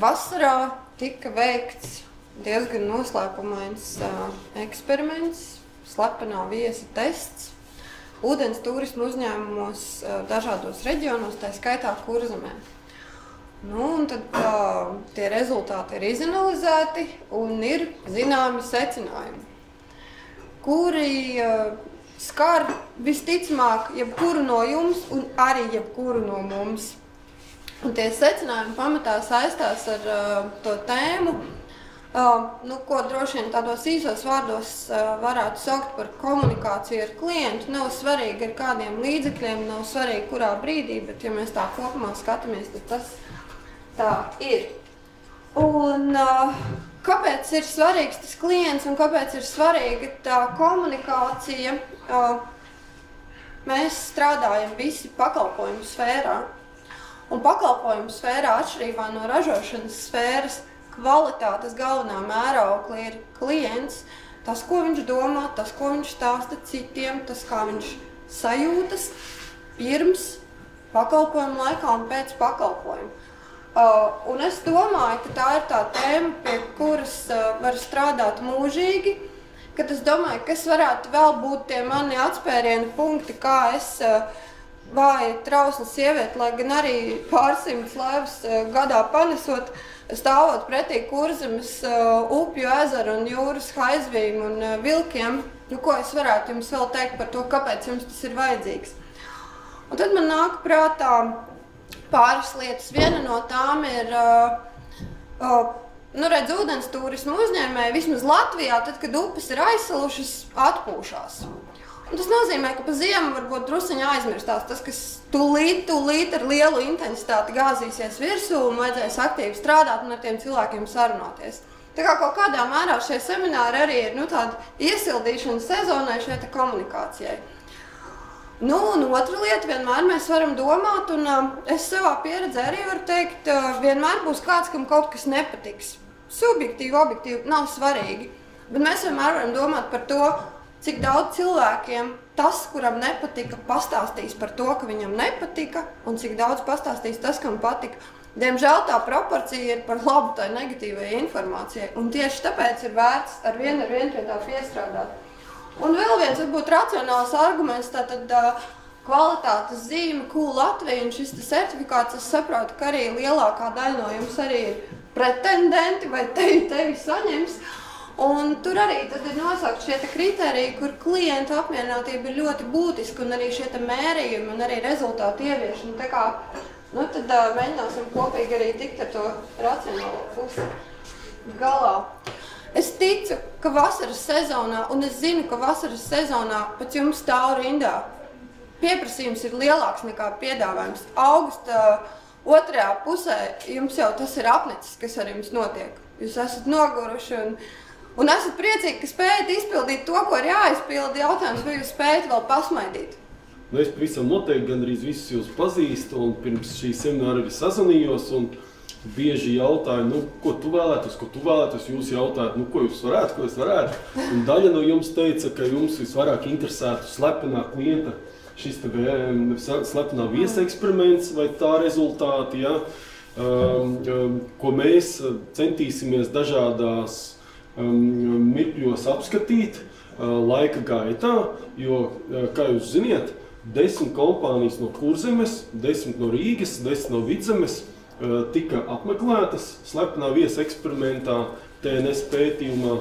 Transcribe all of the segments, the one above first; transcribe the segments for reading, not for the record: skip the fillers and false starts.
Vasarā tika veikts diezgan noslēpumains eksperiments, slepenā viesa tests, ūdens turismu uzņēmumos dažādos reģionos, tā skaitā Kurzemē. Nu, un tad tie rezultāti ir izanalizēti un ir zināmi secinājumi, kuri skar visticamāk jebkuru no jums un arī jebkuru no mums. Un tie secinājumi pamatā saistās ar to tēmu, ko droši vien tādos īsos vārdos varētu saukt par komunikāciju ar klientu. Nav svarīgi ar kādiem līdzekļiem, nav svarīgi kurā brīdī, bet ja mēs tā kopumā skatāmies, tad tas tā ir. Un kāpēc ir svarīgs tas klients un kāpēc ir svarīga tā komunikācija? Mēs strādājam visi pakalpojumu sfērā. Un pakalpojumu sfērā atšķirībā no ražošanas sfēras kvalitātes galvenā mēraukla ir klients, tas, ko viņš domā, tas, ko viņš stāsta citiem, tas, kā viņš sajūtas pirms pakalpojuma laikā un pēc pakalpojuma. Un es domāju, ka tā ir tā tēma, pie kuras var strādāt mūžīgi, kad es domāju, kas varētu vēl būt tie mani atspērienu punkti, kā es vāja trausla sieviete, lai gan arī pārsimtas laivas gadā panesot, stāvot pretī Kurzemes upju, ezeru un jūras haizvīm un vilkiem, ko es varētu jums vēl teikt par to, kāpēc jums tas ir vajadzīgs. Un tad man nāk prātā pāris lietas. Viena no tām ir, redz, ūdens turismu uzņēmēji vismaz Latvijā, tad, kad upes ir aizsalušas, atpūšās. Un tas nozīmē, ka pa ziemu varbūt drusiņi aizmirstās tas, kas tūlīt ar lielu intensitāti gāzīsies virsū un vajadzēs aktīvi strādāt un ar tiem cilvēkiem sarunāties. Tā kā kaut kādā mērā šie semināri arī ir tāda iesildīšana sezonai šai komunikācijai. Un otra lieta, vienmēr mēs varam domāt, un es savā pieredzē arī varu teikt, vienmēr būs kāds, kam kaut kas nepatiks. Subjektīvi, objektīvi, nav svarīgi, bet mēs vienmēr varam domāt par to, cik daudz cilvēkiem tas, kuram nepatika, pastāstīs par to, ka viņam nepatika, un cik daudz pastāstīs tas, kam patika. Diemžēl tā proporcija ir par labu tai negatīvajai informācijai, un tieši tāpēc ir vērts ar vienu pie tā piestrādāt. Un vēl viens, varbūt racionāls arguments, tātad kvalitātes zīme, Latvija, un šis certifikāts, es saprotu, ka arī lielākā daļa no jums arī ir pretendenti vai tevi saņems. Un tur arī tad ir nosaukt šie kriteriji, kur klientu apmierinātība ir ļoti būtiska, un arī šie mērījumi un arī rezultātu ieviešana. Tā kā, tad mēģināsim kopīgi arī tikt ar to racionālo pusi galā. Es ticu, ka vasaras sezonā, un es zinu, ka vasaras sezonā pat jums stāv rindā. Pieprasījums ir lielāks nekā piedāvājums. Augusta otrajā pusē jums jau tas ir apnicis, kas ar jums notiek. Jūs esat noguruši un esat priecīgi, ka spējat izpildīt to, ko ir jāizpilda. Jautājums, vai jūs spējat vēl pasmaidīt? Es pavisam noteikti gandrīz visus jūs pazīstu, un pirms šī semināra arī sazvanījos, un bieži jautāju, ko tu vēlētos, jūs jautājat, ko jūs varētu, ko es varētu. Un daļa no jums teica, ka jums visvairāk interesētu slepenā klienta, šis slepenā viesa eksperiments vai tā rezultāti, ko mēs centīsimies dažādās mirkļos apskatīt laika gaitā, jo, kā jūs ziniet, 10 kompānijas no Kurzemes, 10 no Rīgas, 10 no Vidzemes tika apmeklētas slepenā viesa eksperimentā, TNS pētījumā.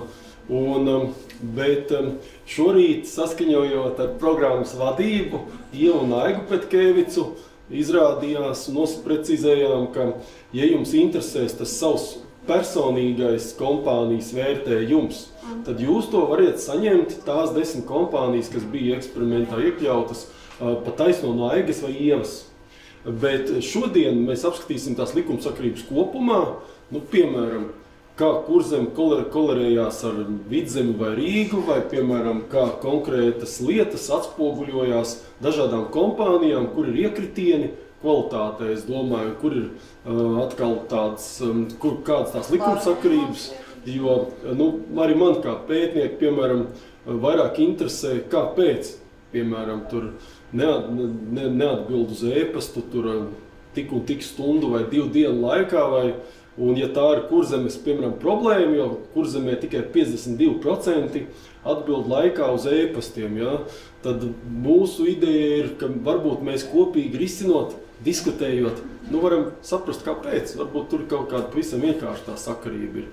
Bet šorīt, saskaņojot ar programmas vadību, Ievu un Aigu Petkevicu, izrādījās un nosaprecizējām, ka, ja jums interesēs tas savs personīgais kompānijas vērtējums, tad jūs to variet saņemt tās 10 kompānijas, kas bija eksperimentā iekļautas, pa taisno no Aigas vai Ievas. Bet šodien mēs apskatīsim tās likumsakarības kopumā, piemēram, kā Kurzeme kolerējās ar Vidzemi vai Rīgu, vai, piemēram, kā konkrētas lietas atspoguļojās dažādām kompānijām, kur ir iekritieni kvalitātē, es domāju, kur ir atkal kādas tās likumsakarības, jo arī man kā pētnieki, piemēram, vairāk interesē, kāpēc, piemēram, tur neatbild uz e-pastu, tur tik un tik stundu vai 2 dienu laikā, un ja tā ir Kurzemes, piemēram, problēma, jo Kurzemē tikai 52% atbild laikā uz e-pastiem, ja, tad mūsu ideja ir, ka varbūt mēs kopīgi risinot, diskutējot, varam saprast, kāpēc. Varbūt tur kaut kāda pavisam vienkārši tā sakarība ir.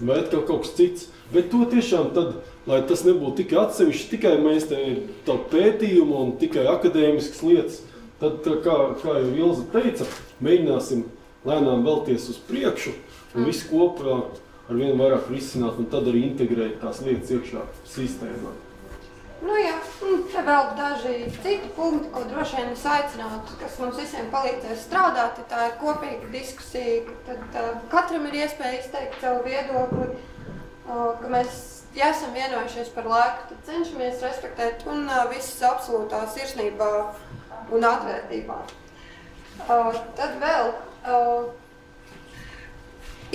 Vai atkal kaut kas cits. Bet to tiešām tad, lai tas nebūtu tikai atsevišķi, tikai mēs te tādu pētījumu un tikai akadēmiskas lietas, tad, kā jau Ilze teica, mēģināsim lēnām vēlties uz priekšu un visu kopā ar vienu vairāk risināt un tad arī integrēt tās lietas iekšā sistēmā. Jā, te vēl daži citi punkti, ko droši vien es aicinātu, kas mums visiem palīdzēs strādāt, ja tā ir kopīga diskusija, tad katram ir iespēja izteikt savu viedokli, ka mēs, ja esam vienojušies par laiku, tad cenšamies respektēt un visas absolūtā sirsnībā un atvērtībā. Tad vēl,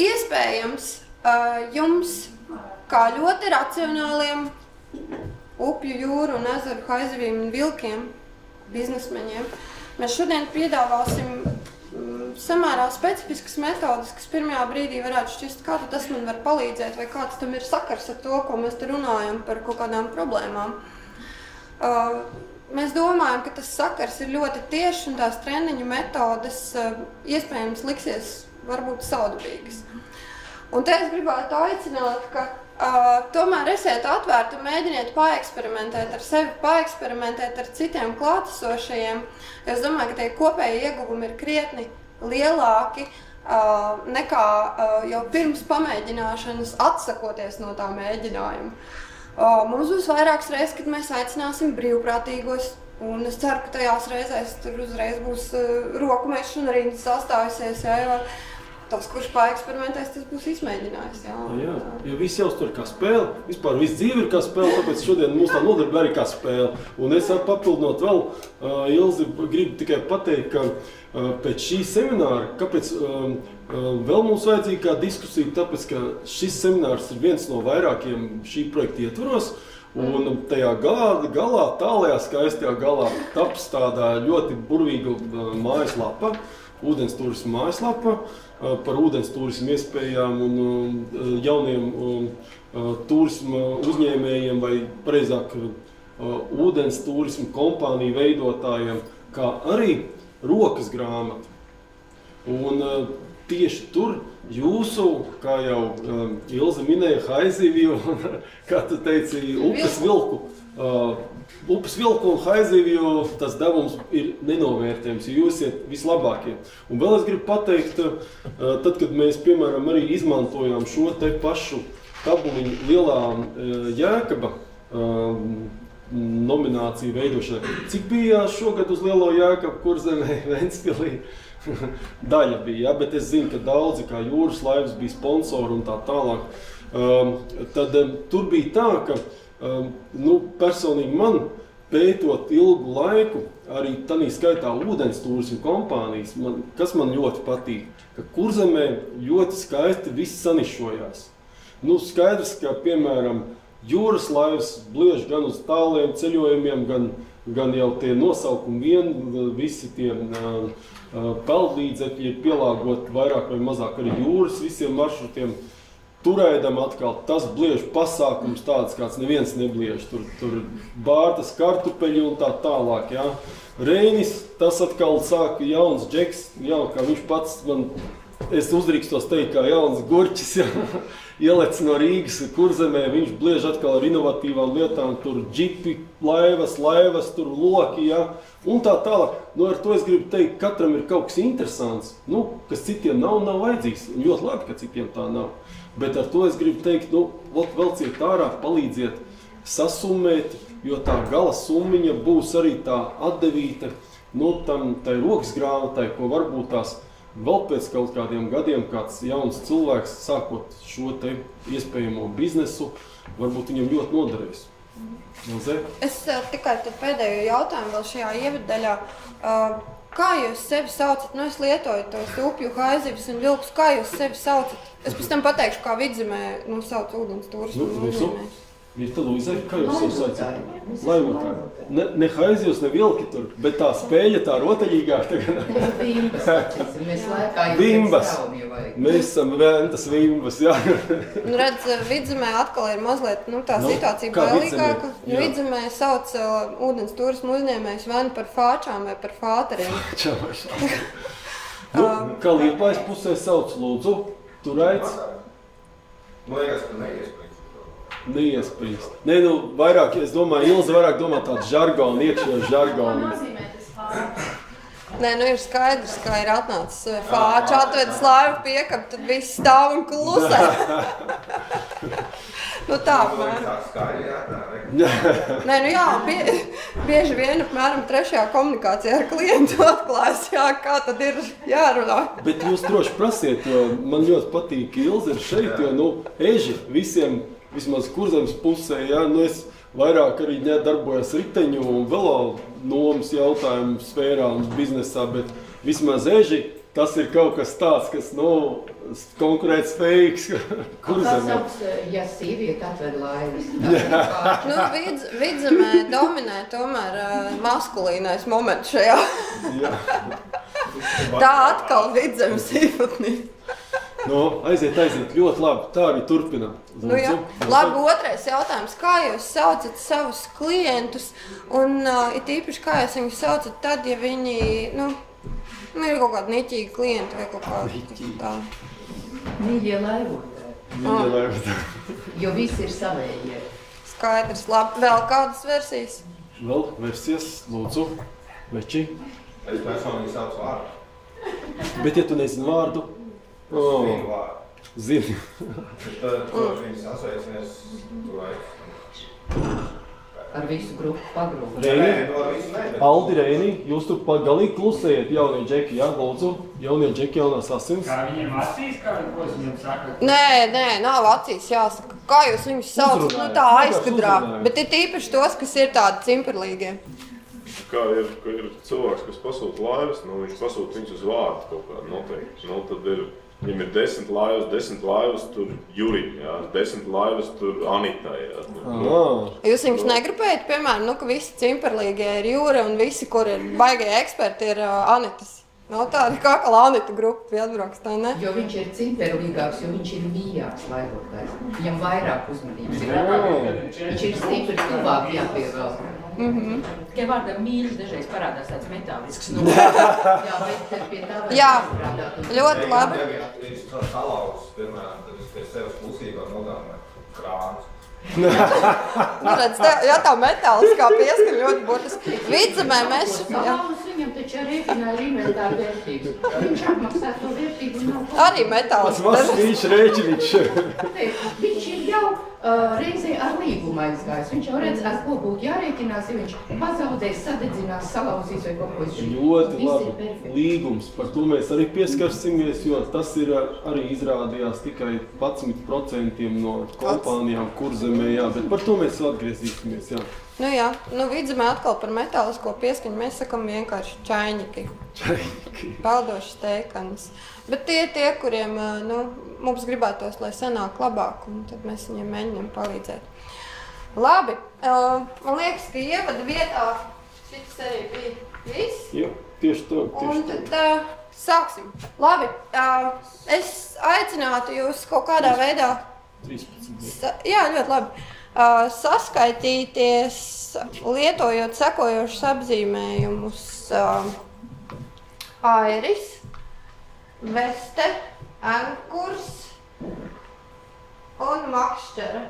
iespējams, jums, kā ļoti racionāliem upju, jūru un ezeru haizivīm un vilkiem, biznesmeņiem, mēs šodien piedāvāsim samērā specifiskas metodas, kas pirmajā brīdī varētu šķist, kā tas man var palīdzēt, vai kāds tam ir sakars ar to, ko mēs te runājam par kaut kādām problēmām. Mēs domājam, ka tas sakars ir ļoti tieši un tās treniņu metodas iespējams liksies varbūt saudabīgas. Un te es gribētu aicināt, ka tomēr esiet atvērti un mēģiniet paeksperimentēt ar sevi, paeksperimentēt ar citiem klātesošajiem. Es domāju, ka tie kopēji ieguvumi ir krietni lielāki nekā jau pirms pamēģināšanas atsakoties no tā mēģinājuma. Mums būs vairākas reizes, kad mēs aicināsim brīvprātīgos, un es ceru, ka tajās reizēs tur uzreiz būs roku mešana arī sastājusies, jo tas, kurš paeksperimentēs, tas būs izmēģinājis. Jā, jo viss jau tur kā spēle, vispār viss dzīve ir kā spēle, tāpēc šodien mums tā nodarbe arī kā spēle. Un es papildinot vēl, Ilzi, gribu tikai pateikt, ka pēc šī semināra, kāpēc vēl mums vajadzīga kā diskusija, tāpēc, ka šis seminārs ir viens no vairākiem šī projekta ietvaros, un tajā galā, tālajā skaistajā galā taps tādā ļoti burvīga mājaslapa, ūdens turisma mājaslapa, par ūdens turismu iespējām un jauniem turisma uzņēmējiem vai pareizāk ūdens turismu kompāniju veidotājiem, kā arī rokas grāmata. Un tieši tur jūsu, kā jau Ilze minēja, haizivju un, kā tu teici, upes vilku un haizivju, tas devums ir nenovērtējams, jo jūs esat vislabākie. Un vēl es gribu pateikt, tad, kad mēs, piemēram, arī izmantojām šo te pašu tabuliņu Lielā Jēkaba nomināciju veidošanai. Cik bija šogad uz Lielo Jēkabu, Kurzemē, Ventspilī? Daļa bija, ja? Bet es zinu, ka daudzi, kā Jūras laivas, bija sponsori un tā tālāk. Tad tur bija tā, ka personīgi man, pētot ilgu laiku, arī tādā skaitā ūdens turismu kompānijas, kas man ļoti patīk, ka Kurzemē ļoti skaisti viss sanišojās. Skaidrs, ka, piemēram, jūras laivas bliež gan uz tāliem ceļojumiem, gan jau tie nosaukumi vien, visi tie peldlīdzekļi ir pielāgoti vairāk vai mazāk arī jūras visiem maršrutiem. Turēdam atkal tas bliež pasākums tāds, kāds neviens nebliež. Tur bārtas kartupeļi un tā tālāk, jā. Reinis, tas atkal sāka jauns džeks, jā, kā viņš pats man, es uzdrīkstos teikt, kā jauns gurķis, jā. ielec no Rīgas Kurzemē, viņš bliež atkal ar inovatīvām lietām, tur džipi, laivas, tur loki, ja, un tā tālāk. Nu, ar to es gribu teikt, katram ir kaut kas interesants, nu, kas citiem nav vajadzīgs. Ļoti labi, ka citiem tā nav. Bet ar to es gribu teikt, nu, velciet ārā, palīdziet sasummēt, jo tā gala summiņa būs arī tā atdevīta, nu, tai rokas grāmatai, ko varbūt tās vēl pēc kaut kādiem gadiem kāds jauns cilvēks, sākot šo te iespējamo biznesu, varbūt viņam ļoti noderēs. Es tikai pēdējo jautājumu vēl šajā ievadaļā. Kā jūs sevi saucat? Nu, es lietoju tos upju, haizivis un vilkus. Kā jūs sevi saucat? Es pēc tam pateikšu, kā Vidzemē sauc ūdens turismu uzņēmējs. Vita Luizai, kā jūs sevi saucat? Laivotāji. Ne haizivs, ne vilki tur, bet tā spēļa tā rotaļīgāk tagad. Vimbas. Mēs esam ventas vimbas, jā. Nu, redz, Vidzemē atkal ir mazliet tā situācija bailīgāka. Vidzemē sauc ūdens turismu uzņēmējs vai par fāčām vai par fāteriem. Kā Liepājas pusē sauc, lūdzu, turēts? Man liekas, ka neiespējams. Neiespējams. Nē, nu, vairāk, es domāju, Ilze vairāk domā tādu žargonu, iekšējo žargonu. Nē, nu ir skaidrs, ka ir atnācis fāču, atvedis laivu piekab, tad viss stāv un klusē. Nu tā, Nē, nu jā, bieži vien apmēram trešajā komunikācijā ar klientu atklājas, jā, kā tad ir jārunā. Bet jūs droši prasiet, jo man ļoti patīk Ilze ir šeit, jo, nu, eži visiem, vismaz Kurzemes pusē, jā, nu es vairāk arī darbojos riteņu un velo nomas jautājumu sfērā un biznesā, bet vismaz eži, tas ir kaut kas tāds, kas, nu, konkurēt spējīgs Kurzemē. Tā sauc, ja sīvieti atved laivas. Nu, Vidzemē dominē tomēr maskulīnais moments šajā. Tā atkal Vidzemes īpatnība. Nu, aiziet, ļoti labi, tā arī turpinām. Nu jā, labi, otrais jautājums, kā jūs saucat savus klientus un it īpaši kā jūs viņus saucat tad, ja viņi, nu, ir kaut kādi niķīgi klienti vai kaut kādi tā? Mīļie laivotāji. Jo visi ir savējie. Skaidrs, labi, vēl kādas versijas? Vēl versijas, lūdzu, veči. Es personīgi saucu vārdu. Bet ja tu nezini vārdu? Zinu vārdu. Zini. Tad, kurš viņi sasveicinies, tu laiks. Ar visu grupu pagrūvu. Reini, Aldi, Reini, jūs tur galīgi klusējat, jaunie džeki, jā, lūdzu, jaunie džeki, jaunās asins. Kā viņiem acīs, kā ko viņiem saka? Nē, nav acīs jāsaka. Kā jūs viņus saucat? Nu tā aizkadrā, bet ir tīpaši tos, kas ir tādi cimperlīgie. Kā ir cilvēks, kas pasūta laivas, nu viņš pasūta viņus uz vārdu kaut kādu noteikti. Nu tad ir, viņam ir 10 laivas tur Jurim, jā, 10 laivas tur Anitai, jā. Jūs viņus negribējat, piemēram, ka visi cimperlīgie ir Jūri un visi, kur ir baigie eksperti, ir Anitas. Nav tāda kā Anita grupa atbrauks, tā ne? Jo viņš ir cimperlīgāks, jo viņš ir mījāks laivotājs. Viņam vairāk uzmanības. Viņš ir stipri tuvāk jāpievēl. Tikai vārdam mīļš dažreiz parādās tāds metālisks. Jā, bet pie tā jā, ļoti labi. Ja ir salauzs, piemēram, tad es pie sevis klusībā nogāmēju krāns. Nu, redz, ja tā metāliskā pieskaņa ļoti būtiski. Vidzemē mēs... Salauzs viņam taču rēķinā ir inventāra vērtības. Viņš apmaksā to vērtību un nav... Arī metālisks. Tas mazs viņš rēķiniņš. Viņš ir jau reizē ar līgumu aizgājis. Viņš jau redz, ar ko būtu jārēķinās, ja viņš pazaudēs, sadedzinās, salauzīs vai kaut ko izšķirīt. Ļoti labi. Līgums. Par to mēs arī pieskarsimies, jo tas ir arī izrādījās tikai 11% no kompānijām Kurzemē, jā, bet par to mēs atgriezīsimies, jā. Nu jā, Vidzemē atkal par metālisko pieskaņu mēs sakam vienkārši čaiņiki. Peldošas teikanas. Bet tie, kuriem mums gribētos, lai sanāk labāk, un tad mēs viņiem mēģinām palīdzēt. Labi, man liekas, ka ievada vietā šis arī bija viss. Jā, tieši tā. Un tad sāksim. Labi, es aicinātu jūs kaut kādā veidā... 13. Jā, ļoti labi. Saskaitīties, lietojot sekojošus apzīmējumus airis, veste, ankurs, un Makšķere.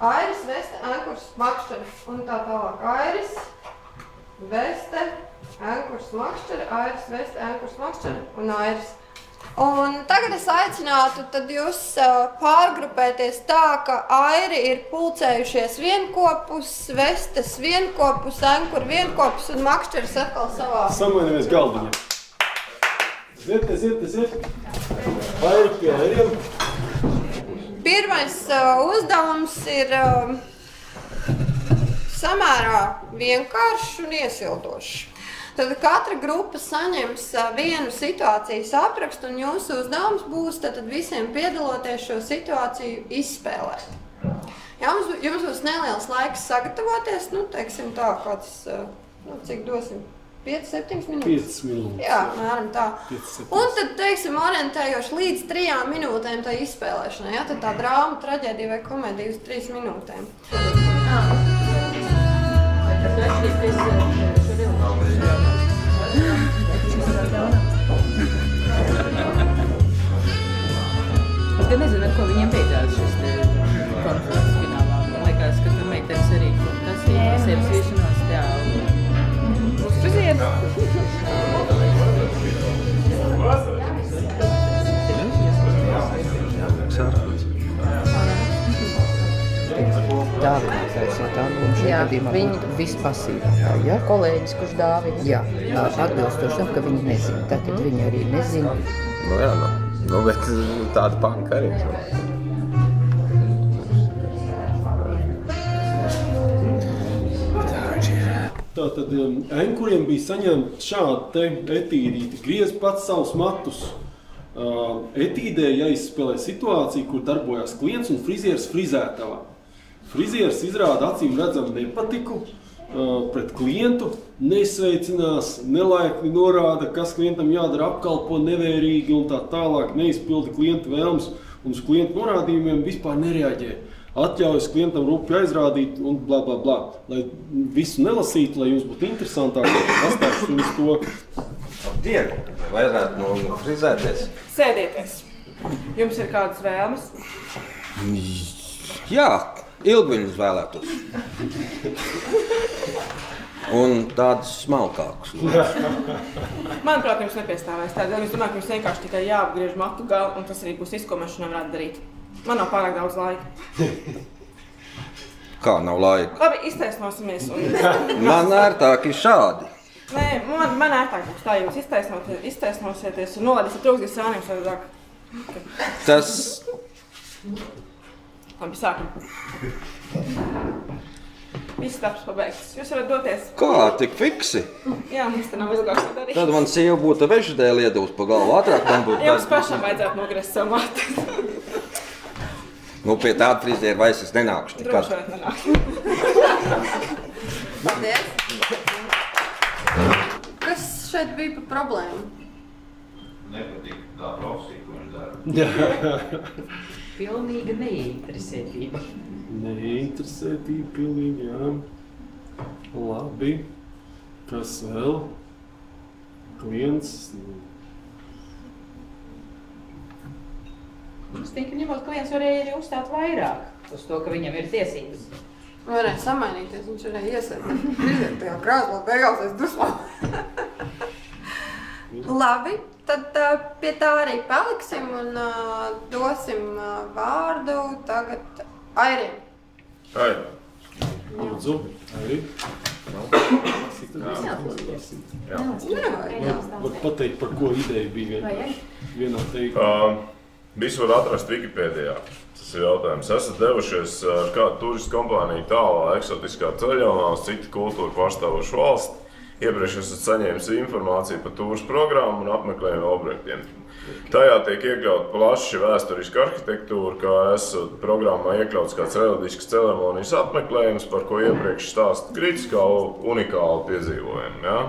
Airis, Veste, Enkurs, Makšķere un tā tālāk. Airis, Veste, Enkurs, Makšķere, Airis, Veste, Enkurs, Makšķere un Airis. Un tagad es aicinātu tad jūs pārgrupēties tā, ka Airi ir pulcējušies vienkopus, Vestes vienkopus, Enkur vienkopus un Makšķeris atkal savā. Samainamies galdiņiem. Aiziet. Airi pie Airiem. Pirmais uzdevums ir samērā vienkāršs un iesildošs. Tad katra grupa saņems vienu situācijas aprakstu, un jūsu uzdevums būs tad visiem piedaloties šo situāciju izspēlēt. Jums būs neliels laiks sagatavoties, teiksim tā, kāds, cik dosim, 5-7 minūtes? 5 minūtes. Jā, mēram tā. 5-7. Un tad, teiksim, orientējoši līdz 3 minūtēm tā izspēlēšanai, ja? Tad tā drāma, traģēdija vai komēdija uz 3 minūtēm. Es gan nezinu, ar ko viņiem beidzās šis konflikts finālā. Man liekas, ka tur meitenes arī tas ir sevis viešanos tā uz frizienu. Dāvinājums no tā, un šajā gadījumā būtu vispasīvākā, ja? Kolēģis, kurš dāvina. Jā, atbilstoši tam, ka viņi nezina. Tātad viņi arī nezina. Nu jā, bet tāda panka arī. Tātad Enkuriem bija saņemta šāda te etīdīti. Griez pats savus matus. Etīdē jāizspēlē situācija, kur darbojās klients un frizieris frizētavā. Frizieris izrāda acīm redzam nepatiku pret klientu, nesveicinās, nelaipni norāda, kas klientam jādara, apkalpo nevērīgi un tā tālāk, neizpilda klienta vēlmes un uz klientu norādījumiem vispār nereaģē. Atļaujas klientam rūpīgi aizrādīt un blā, blā, blā. Lai visu nelasītu, lai jums būtu interesantāk, pastāstu jums to. Labdien! Vai varētu frizēties? Sēdieties. Jums ir kādas vēlmes? Jā, ilgviņus vēlētos. Un tādus smalkākus. Manuprāt, jums nepiestāvēs tādēļ. Es domāju, ka jums vienkārši tikai jāapgriež matu galu, un tas arī būs viss, ko mēs šodien varētu darīt. Man nav pārāk daudz laika. Kā nav laika? Labi, iztaisnosimies. Man ērtāk ir šādi. Nē, man ērtāk būs tā, jūs iztaisnosieties un nolaidīsiet rokas, kas sāniem savādāk. Tas... Labi, sākam. Viss darbs pabeigts. Jūs varat doties. Kā, tik fiksi? Jā, mums te nav ilgāk ko darīt. Tad man sieva būtu vežudēli iedūst pa galvu. Ātrāk man būtu... Jums pašam vajadzētu nogriezt savu matu. Nu, pie tāda friziera vairs es nenākšu nekad. Droši vien nenākšu. Paldies. Kas šeit bija par problēmu? Nepatīk tā profesija, ko viņš dara. Pilnīga neinteresētība. Neinteresētība pilnīgi, jā. Labi. Kas vēl? Klients. Es domāju, ka ņemot klients varēja arī uzstāt vairāk uz to, ka viņam ir tiesības. Varēja samainīties, viņš varēja iesēdēt tajā krāslā, beigās es dusmā. Labi, tad pie tā arī paliksim un dosim vārdu tagad Airim. Airi. Lūdzu, Airi. Var pateikt, par ko ideja bija vienā teikumā. Visu var atrast Wikipēdijā. Tas ir jautājums. Esat devušies ar kādu turistu kompāniju tālā eksotiskā ceļojumā uz citu kultūru pārstāvošu valsti. Iepriekš esat saņēmis informāciju par tūras programmu un apmeklējumu objektiem. Tajā tiek iekļauta plaša vēsturiska arhitektūra, kā esat programmā iekļauts kāds reliģisks ceremonijas apmeklējums, par ko iepriekš stāsta Grits kā unikālu piedzīvojumu. Ja?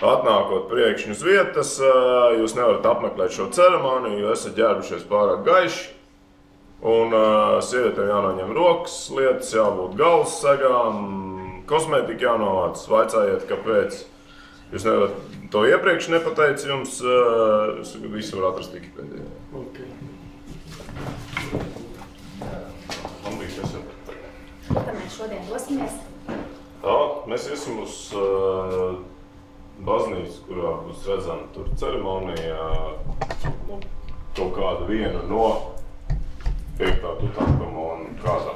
Atnākot priekšņi uz vietas, jūs nevarat apmeklēt šo ceremoniju, jo esat ģērbušies pārāk gaiši. Un sievietēm jānoņem rokas, lietas jābūt galvas segām, kosmētika jānovāc. Vaicājiet, kāpēc. Jūs nevarat to iepriekš nepateicu jums, visu var atrast Wikipēdijā. Okay. šodien dosimies? Jā, mēs iesim uz baznīcu, kurā būs redzama tur ceremonija, kaut kāda viena no 5. Tutankamona kādā.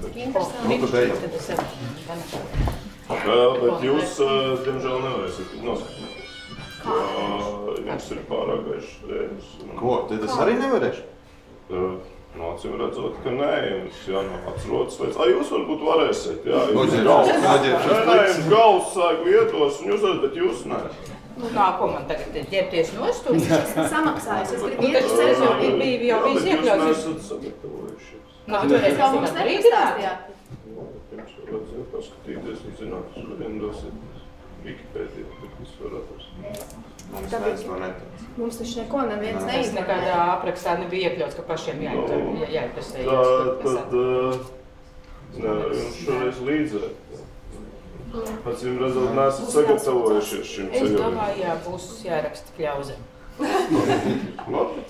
Cik interesanti. Bet jūs, diemžēl, nevarēsiet noskatīties. Jums ir pārāk gaišs rēdus. Ko? Tad es arī nevarēšu? Acīm redzot, ka nē, jums jānāc rodas veids. Jūs varbūt varēsiet, jā. Jums galvas sāk vietos, un jūs varat, bet jūs nē. Kā, ko man tagad ģērbties nost? Es esmu samaksājis, es gribu iet uz jau sezonu. bija iekļauts. Jūs nesat sagatavojušies. Kā tu varēsi Kā mums nepastāstījāt? Jums vajadzētu paskatīties un zināt, ka šodien dosiet Wikipēdiju, bet viss var atrast. Mums neviens to netic. Mums taču neko neviens Tas neinformē. nekādā aprakstā nebija iekļauts, ka pašiem jāinteresējas. Tad jums šoreiz līdzēt. Acīm redzot, neesat sagatavojušies šim Es ceļojumam. domāju, jā, būs jāraksta kļauze. Labi,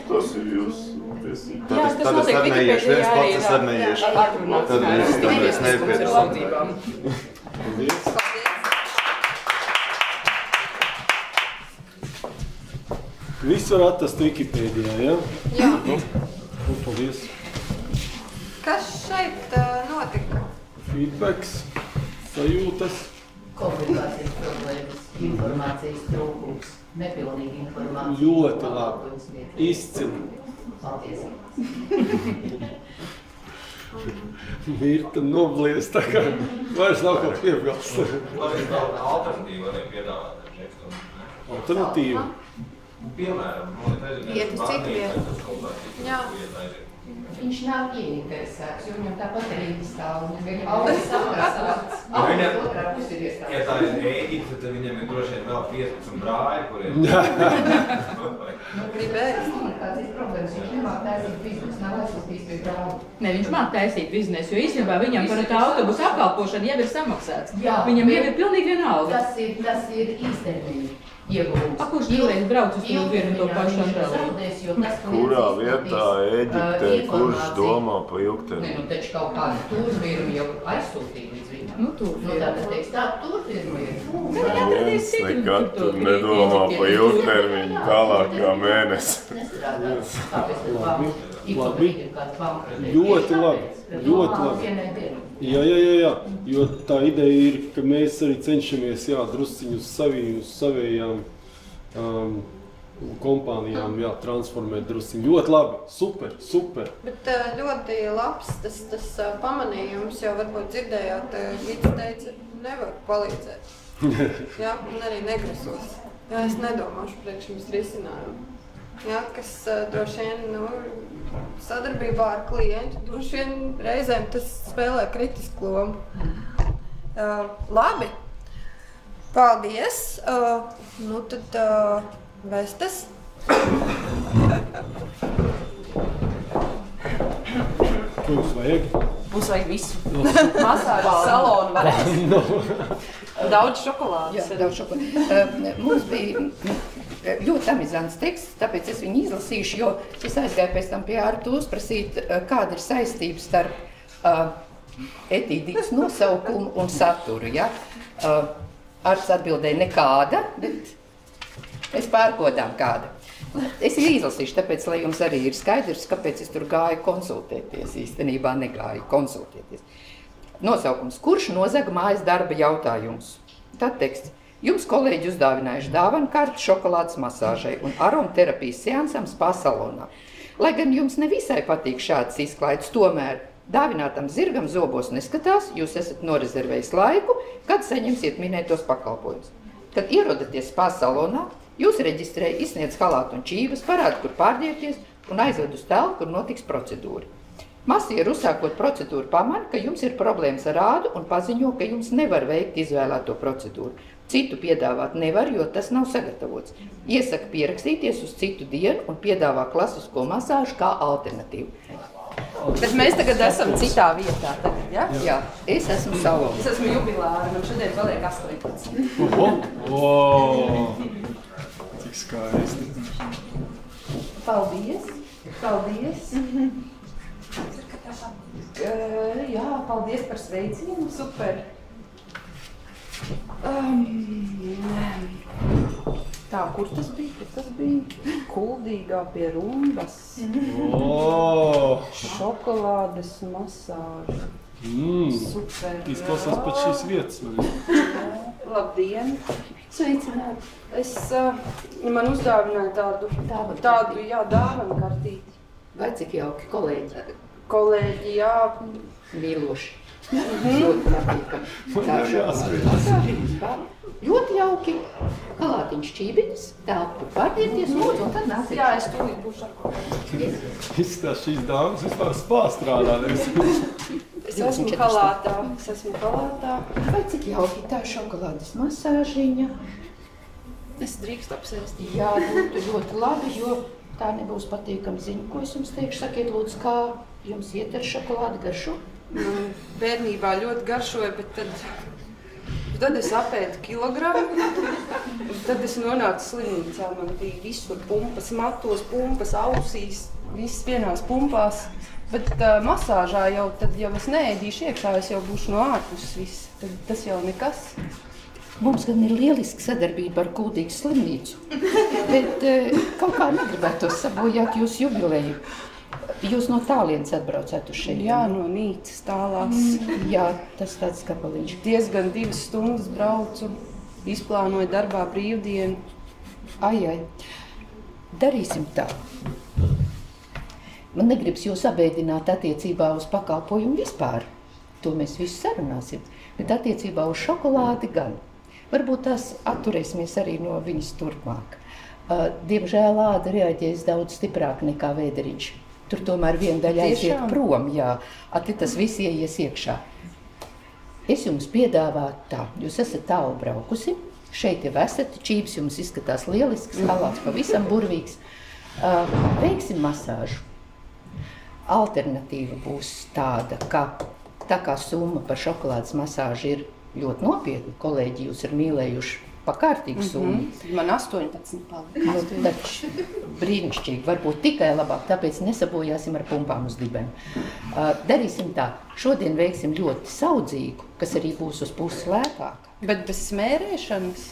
tas ir jūs tiesības. Jā, tas notiek neiešu, viens Wikipēdijā pats es arī neiešu. atrunāts. Tad mēs nepiedalām. Paldies. Visu var atrast Wikipēdijā, ja? Jā. Paldies. Kas šeit notika? Feedbacks, sajūtas. Komunikācijas problēmas, informācijas trūkums, nepilnīga informācija. Ļoti labi. Izcili. Mirta noblies, tā kā vairs nav kaut piebilst. Alternatīva arī piedāvāt. Alternatīva? Piemēram, Iet uz citu vietu. Jā. Viņš nav ieinteresēts, jo viņam tāpat Rīgas stāv. Viņam augas saprasāts. Otrā pusi ir iestāvs. Ja tā ir Ēģipte, tad viņam ir droši vien vēl 15 brāļi, kuriem... Gribēs. Komunikācijas problēmas, viņš nemāk taisīt biznesu, nav aizsūtījis pie brāļu. Ne, viņš māk taisīt biznesu, jo īstenībā viņam par tā autobusu apkalpošanu jau ir samaksāts. Jā, Viņam jau ir pilnīgi vienalga. Tas ir īstermiņa ieguvums. A, kurš divreiz brauc uz to vienu to pašu atvēlību? Kurā vietā Ēģiptē, kurš domā pa ilgtermiņu? Ne, nu taču kaut kāda turfirma jau aizsūtīja līdz viņam. Nu, tātad teiks, tā turfirma ir. Neviens nekad tur nedomā pa ilgtermiņu tālāk kā mēnesi. Labi. Ļoti labi. Ļoti labi. Jā. Jo tā ideja ir, ka mēs arī cenšamies drusciņu uz savējām kompānijām transformēt drusciņu. Ļoti labi. Super. Bet ļoti labs tas pamanījums, jau varbūt dzirdējāt, Vits teica, nevar palīdzēt. Jā, un arī negrasos. Jā, es nedomāšu priekš jums risinājumu. Jā, kas droši vien, sadarbībā ar klientu, droši vien reizēm tas spēlē kritisku lomu. Labi. Paldies. Tad vestas. Ko jums vajag? Mums vajag visu. Masāžas salonu varēs. Daudz šokolādes. Jā, daudz šokolādes. Mums bija ļoti amizants teksts, tāpēc es viņu izlasīšu, jo es aizgāju pēc tam pie Ārtu uzprasīt, kāda ir saistība starp etīdītas nosaukumu un saturu. Ja? Ārts atbildēja nekāda, bet es pārkodām kāda. Es izlasīšu, tāpēc, lai jums arī ir skaidrs, kāpēc es tur gāju konsultēties. Īstenībā negāju konsultēties. Nosaukums. Kurš nozaga mājas darba jautājumus? Tad teksts. Jums kolēģi uzdāvinājuši dāvanu karti šokolādes masāžai un aromaterapijas seansam spa salonā. Lai gan jums nevisai patīk šāds izklaides, tomēr dāvinātam zirgam zobos neskatās, jūs esat norezervējis laiku, kad saņemsiet minētos pakalpojumus. Kad ierodaties spa salonā, jūs reģistrēja, izsniedz halātu un čīvas, parāda, kur pārģērties un aizved uz telpu, kur notiks procedūra. Masieru uzsākot procedūru pamana, ka jums ir problēmas ar ādu un paziņo, ka jums nevar veikt izvēlēto procedūru. Citu piedāvāt nevar, jo tas nav sagatavots. Iesaka pierakstīties uz citu dienu un piedāvā klasisko masāžu kā alternatīvu. Bet mēs tagad esam citā vietā. Tagad, ja? Jā, es esmu salonā. Es esmu jubilāra, man šodien paliek 18. Cik skaisti. Paldies. Jā, paldies par sveicienu. Super. Tā, kur tas bija? Kuldīgā pie Rumbas. Šokolādes masāža. Super. Izklausās pēc šīs vietas. Labdien. Sveicināti. Man uzdāvināja tādu dāvanu kartīti. Vai cik jauki, kolēģi? Kolēģi, jā. Mīloši. Ļoti patīkam. Ļoti jauki. Kalātiņš čībiņas. Tā, tu pārdieties, lūdzu, un tad nāciet. Jā, es tūlīt būšu ar kolēģi. Izskatās šīs dāmas vispār spā strādā. Es esmu halātā. Vai cik jauki tā šokolādes masāžiņa? Es drīkstu apsēst. Jā, būtu ļoti labi, jo tā nebūs patīkama ziņa, ko es jums teikšu. Sakiet, lūdzu, kā jums iet ar šokolādi garšu? Bērnībā ļoti garšoja, bet tad es apēdu kilogramu. Tad es nonācu slimnīcā. Man bija visur pumpas matos, pumpas ausīs, viss vienās pumpās. Bet masāžā jau es neēdīšu iekšā, es jau būšu no ārpuses viss. Tad tas jau nekas. Mums gan ir lieliska sadarbība ar Kuldīgas slimnīcu, bet kaut kā negribētos sabojāt jūsu jubileju. Jūs no tālienes atbraucāt uz šeit? Jā, no Nīcas tālās. Jā, tas tāds skapaliņš. Diezgan 2 stundas braucu, izplānoju darbā brīvdienu. Ai. Darīsim tā. Man negribas jūs abēdināt attiecībā uz pakalpojumu vispār. To mēs visu sarunāsim, bet attiecībā uz šokolādi gan. Varbūt tās atturēsimies arī no viņas turpmāk. Diemžēl āda reaģēs daudz stiprāk nekā vēderiņš. Tur tomēr viena daļa aiziet prom, jā. Tas viss ieies iekšā. Es jums piedāvātu tā. Jūs esat tālu braukusi. Šeit jau esat. Čības jums izskatās lielisks, halāts pavisam burvīgs. Veiksim masāžu. Alternatīva būs tāda, ka tā kā summa par šokolādes masāžu ir ļoti nopietni, kolēģi jūs ir mīlējuši pakārtīgu summu. Man 18 palika. Taču brīnišķīgi, varbūt tikai labāk, tāpēc nesabojāsim ar pumpām uz dibēm. Darīsim tā, šodien veiksim ļoti saudzīgu, kas arī būs uz puses lētāka. Bet bez smērēšanas?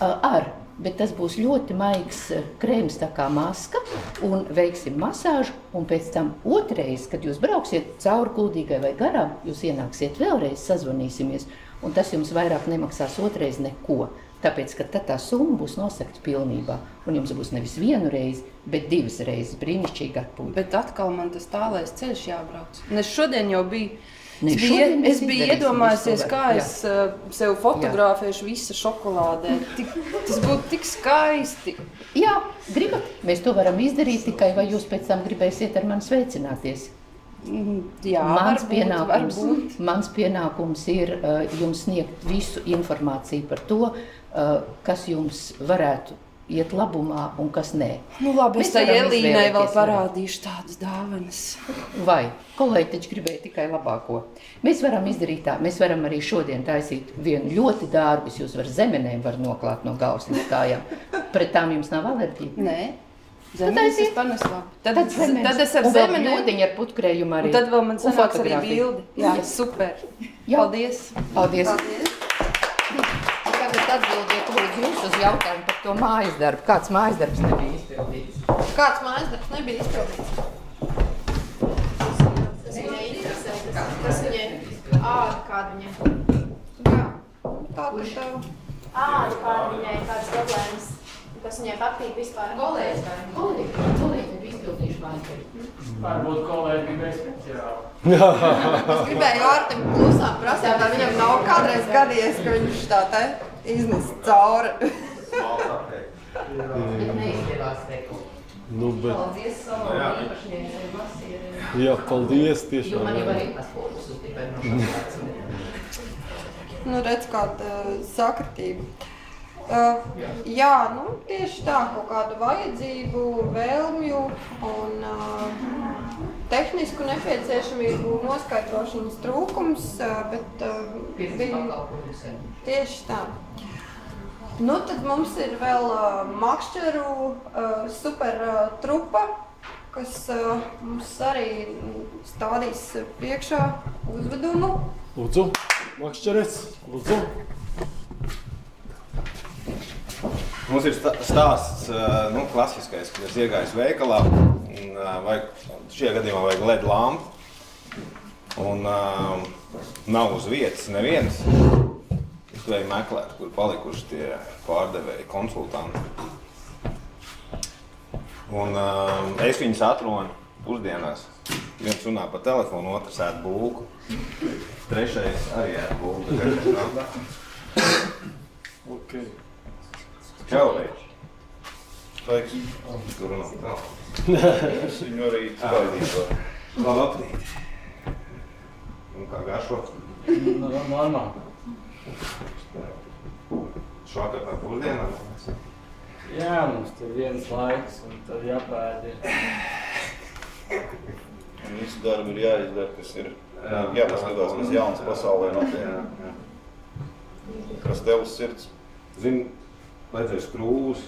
Bet tas būs ļoti maigs krēms tā kā maska, un veiksim masāžu, un pēc tam otrais, kad jūs brauksiet cauri Kuldīgai vai garām, jūs ienāksiet vēlreiz, sazvanīsimies, un tas jums vairāk nemaksās otrais neko, tāpēc, ka tad tā summa būs nosakta pilnībā, un jums būs nevis 1 reizi, bet 2 reizes brīnišķīgi atpūta. Bet atkal man tas tālais ceļš jābrauc. Un es šodien jau biju. Es biju iedomājusies, kā es sev fotografēšu visu šokolādē. Tas būtu tik skaisti. Jā, gribat? Mēs to varam izdarīt, tikai vai jūs pēc tam gribēsiet ar mani sveicināties? Jā, mans pienākums ir jums sniegt visu informāciju par to, kas jums varētu iet labumā un kas nē. Nu labi, es tai Elīnai vēl parādīšu tādas dāvanas. Vai? Kolēģi taču gribēja tikai labāko. Mēs varam izdarīt tā. Mēs varam arī šodien taisīt vienu ļoti dārgu, jūs zemenēm var noklāt no galvas līdz kājām. Pret tām jums nav alerģija? Nē. Zemenes es panesu labi. Tad es ar zemenēm. Un vēl jotiņu ar putkrējumu arī. Un tad vēl man sanāks arī bildi. Jā, super. Paldies. Paldies. Tagad atbildiet lūdzu jūs uz jautājumu par to mājas darbu. Kāds mājas darbs nebija izpildīts? Kāds mājas darbs nebija izpildīts? Tas viņai āda kāda viņai. Jā, tāda tev. Āda kāda viņai, kādas problēmas. Kas viņai patīk vispār? Kolēģi nebija izpildījuši mājas darbu. Varbūt kolēģi gribēja speciāli. Es gribēju Ārtim klusām prasīt, vai viņam nav kādreiz gadījies, ka viņš tā te iznes cauri. Bet neizdevās teikt. Paldies savam īpašniecei masierē. Jā, paldies tiešām. Jo man jau arī pasportus uz tikai no šokolādes. Nu, redz kāda sakritība. Jā, nu, tieši tā, kaut kādu vajadzību, vēlmju un tehnisku nepieciešamību noskaidrošanas trūkums, bet bija tieši tā. Nu, tad mums ir vēl makšķeru super trupa, kas mums arī stādīs priekšā uzvedumu. Lūdzu, Makšķerets, lūdzu. Mums ir stāsts, klasiskais, kad es iegāju veikalā, un šajā gadījumā vajag LED lampu, un nav uz vietas neviens. Es vēju meklēt, kur palikuši tie pārdevēji konsultanti. Un es viņus atronu pusdienās. Viens runā pa telefonu, otrs ēd bulku. Trešais arī ēd bulku. Ok. Čau, Reič. Laiks. Tur runā. Es viņu arī svaidīju. Labdien. Un kā garšo? Normāli. Švakar par pusdienām? Jā, mums tur viens laiks un tad jāpēd ir. Visu darbu ir jāizdara, kas ir jāpaskatās, kas jauns pasaulē notiek. Kas tev uz sirds? Zini, vajadzēja skrūvus.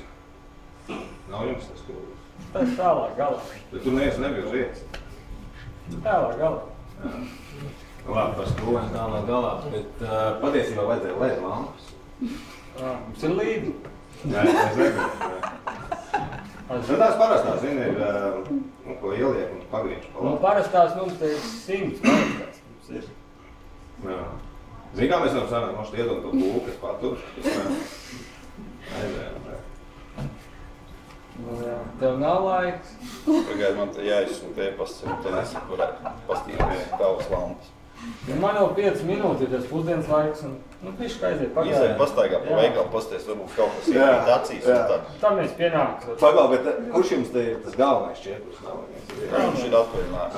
Nav jums tas skrūvus? Tas tālāk galā. Bet tu neesi nebija uz vietas. Tālāk galā. Labi, par skrūvēm tālāk galā, bet patiesībā vajadzēja LED lampas. Mums ir līdi. Jā, es nebiju. Tās parastās, zini, ir, ko ieliek un pagriež pa labi. Parastās mums te ir 100 parastās. Mums ir. Jā. Zini, kā mēs varam sanāt, mums iedod to būku, kas patur. Tev nav laiks. Pagaid, man te jāizsūt e-pasts, un te nesaku varētu pastīties tavas lampas. Ja man jau 5 minūtes ir tas pusdienas laiks, un pišķi aiziet pagājā. Izai pastaigā pa veikalu pasties, varbūt kaut kas iekrīt acīs un tā. Tā mēs pienākam. Pagal, bet kurš jums te ir tas galvenais šķiekurs nav? Jā, viņš ir atvaļinājums.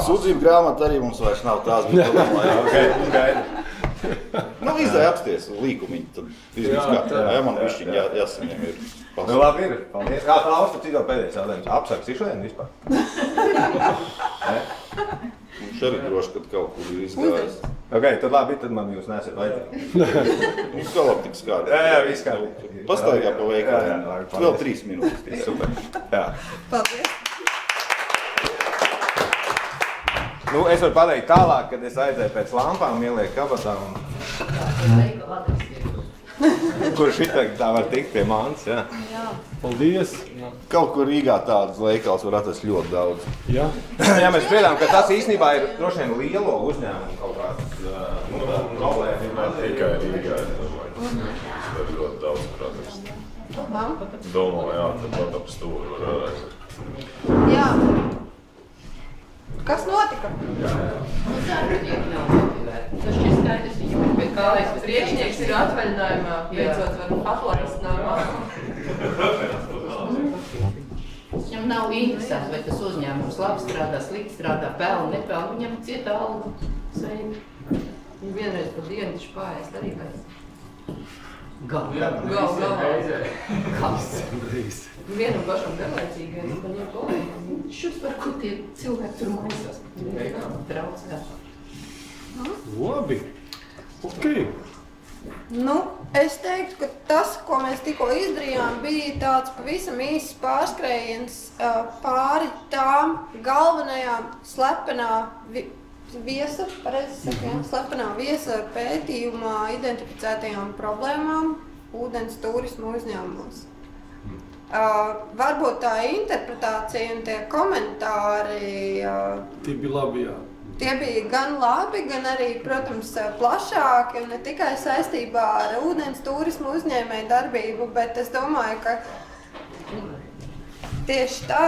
Sūdzību grāmata arī mums vairs nav tās, bet gaida. Nu, Izai apsties līkumiņi, tad izviskāt. Jā, man višķiņi jāsaņem ir. Nu, labi ir. Paldies. Kā tā austa citā pēdējais jautājums? Apsargs ir šodien vispār? Mums arī droši, kad kaut kur ir izgājis. Ok, tad labi, tad man jūs nesat vajadzīgi. Mums kā labi tiks kādi. Jā, viss kādi. Pastaigā pa veikaliem. Vēl 3 minūtes. Super. Jā. Paldies. Nu, es varu pateikt tālāk, kad es aizēju pēc lampām, ielieku kabatā un... Kur šitā tā var tikt pie manis, jā. Paldies. Kaut kur Rīgā tādas veikals var atrast ļoti daudz. Jā. Jā, mēs spriedām, ka tas īstenībā ir droši vien lielo uzņēmumu kaut kāds problēma. Tikai Rīgā, es domāju. Tas var ļoti daudz, protams. Domāju, jā, tad pat ap stūri var varēt. Jā. Kas notika? Mums darbinieki nav motivēti. Tas šķiet skaidrs viņam. Bet kā lai Priekšnieks ir atvaļinājumā, beidzot var atlaist no Viņam nav interesanti, vai tas uzņēmums labi strādā, slikti strādā, pelna, nepelna. Viņam cieta algu. Sveiki. Viņu vienreiz pa dienu taču pārēst arī vajag. Kas? Vienam pašam garlaicīgais, man jau kolēģi. Šus par ko tie cilvēki tur maisās. Traucē. Labi. Ok. Nu, es teiktu, ka tas, ko mēs tikko izdarījām, bija tāds pavisam īsts pārskrējiens pāri tām galvenajām slepenā viesa, slepenā viesa pētījumā identificētajām problēmām ūdens turismu uzņēmumos. Varbūt tā interpretācija un tie komentāri... Tie bija labi, jā. Tie bija gan labi, gan arī, protams, plašāki un ne tikai saistībā ar ūdens turismu uzņēmēju darbību, bet es domāju, ka tieši tā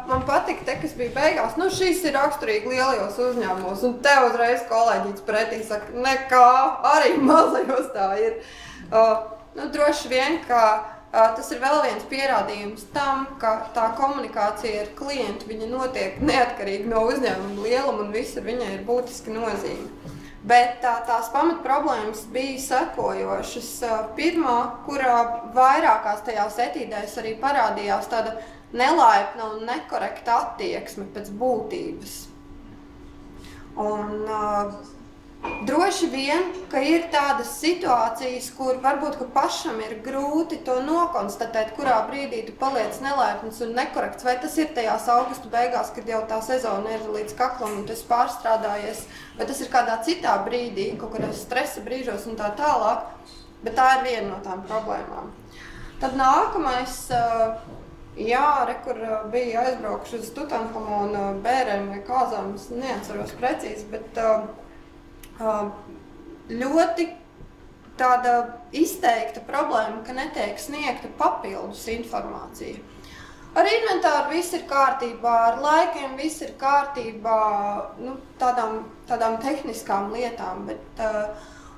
man patika te, kas bija beigās. Nu, šis ir raksturīgi lielajos uzņēmumos, un te uzreiz kolēģis pretī saka, nekā, arī mazajos tā ir. Nu, droši vien, ka tas ir vēl viens pierādījums tam, ka tā komunikācija ar klientu viņa notiek neatkarīgi no uzņēmuma lieluma un visur viņai ir būtiska nozīme. Bet tās pamat problēmas bija sekojošas. Pirmā, kurā vairākās tajās etīdēs arī parādījās tāda nelaipna un nekorekta attieksme pēc būtības. Un Droši vien, ka ir tādas situācijas, kur varbūt ka pašam ir grūti to nokonstatēt, kurā brīdī tu paliec nelaipns un nekorekts. Vai tas ir tajās augusta beigās, kad jau tā sezona ir līdz kaklam un tu esi pārstrādājies, vai tas ir kādā citā brīdī, kaut kādās stresa brīžos un tā tālāk. Bet tā ir viena no tām problēmām. Tad nākamais, kur bija aizbraukuši uz Tutanhamona bērēm vai kāzām, es neatceros precīzi, bet ļoti tāda izteikta problēma, ka netiek sniegta papildus informācija. Ar inventāru viss ir kārtībā, ar laikiem viss ir kārtībā, tādām tehniskām lietām, bet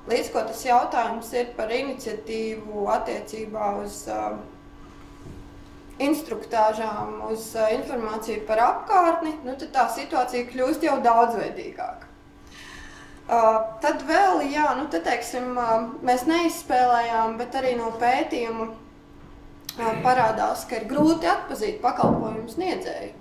līdz ko tas jautājums ir par iniciatīvu attiecībā uz instruktāžām, uz informāciju par apkārtni, tad tā situācija kļūst jau daudzveidīgāka. Tad vēl, te teiksim, mēs neizspēlējām, bet arī no pētījuma parādās, ka ir grūti atpazīt pakalpojumu sniedzēju.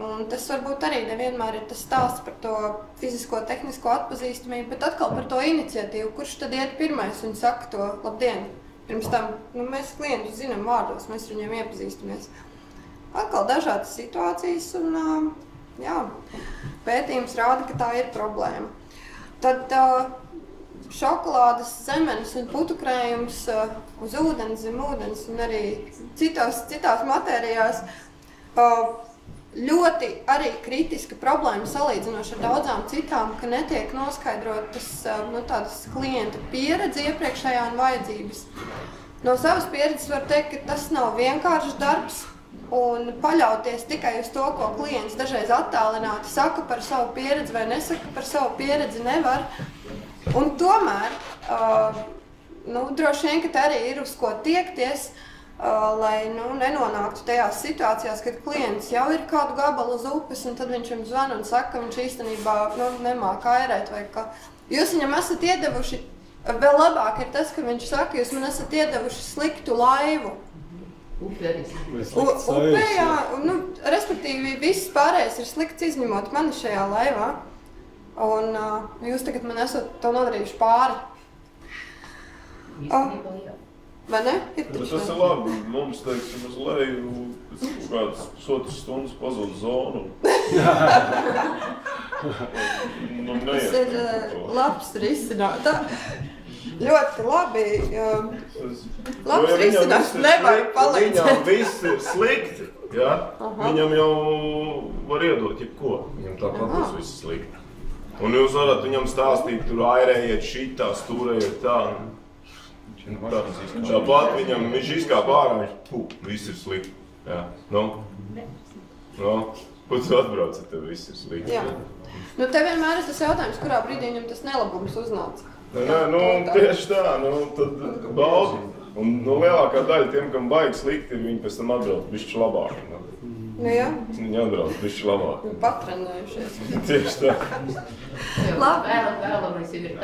Un tas varbūt arī nevienmēr ir tas stāsts par to fizisko, tehnisko atpazīstamību, bet atkal par to iniciatīvu, kurš tad iet pirmais un saka to labdien. Pirms tam, mēs klientus zinām vārdos, mēs ar viņiem iepazīstamies. Atkal dažādas situācijas un, pētījums rāda, ka tā ir problēma. Tad šokolādes, zemenes un putukrējums uz ūdens, zem ūdens un arī citās matērijās ļoti arī kritiska problēma salīdzinoši ar daudzām citām, ka netiek noskaidrotas tādas klienta pieredze iepriekšējā un vajadzības. No savas pieredzes var teikt, ka tas nav vienkāršs darbs, un paļauties tikai uz to, ko klients dažreiz attālināti saka par savu pieredzi vai nesaka par savu pieredzi nevar. Un tomēr, droši vien, ka te arī ir uz ko tiekties, lai nenonāktu tajās situācijās, kad klients jau ir kādu gabalu uz upes, un tad viņš jums zvana un saka, ka viņš īstenībā nemāk airēt vai ka. Jūs viņam esat iedevuši, vēl labāk ir tas, ka viņš saka, jūs man esat iedevuši sliktu laivu. Upē, respektīvi, viss pārējais ir slikts izņemot mani šajā laivā. Un jūs tagad man esat to nodarījuši pāri. Vai ne? Tas ir labi. Mums, teiksim, uz leju pēc kādas pusotras stundas pazūd zonu. Tas ir labs risinājums. Ļoti labi. Labs risinājums nevajag palīdzēt. Viņam viss ir slikti, viņam jau var iedot jebko. Viņam tāpat būs viss slikti. Un jūs varat viņam stāstīt, tur airējiet šitā, stūrējiet tā. Tāpat viņam, viņš izkāp ārā, viss ir slikti. Ko tu atbrauc, tev viss ir slikti. Te vienmēr ir tas jautājums, kurā brīdī viņam tas nelabums uznāca. Tieši tā, tad baudi. Un lielākā daļa tiem, kam baigi slikti, viņi pēc tam atbrauc bišķi labāk. Viņi atbrauc bišķi labāk. Patrenējušies. Tieši tā. Vēlamies jau ir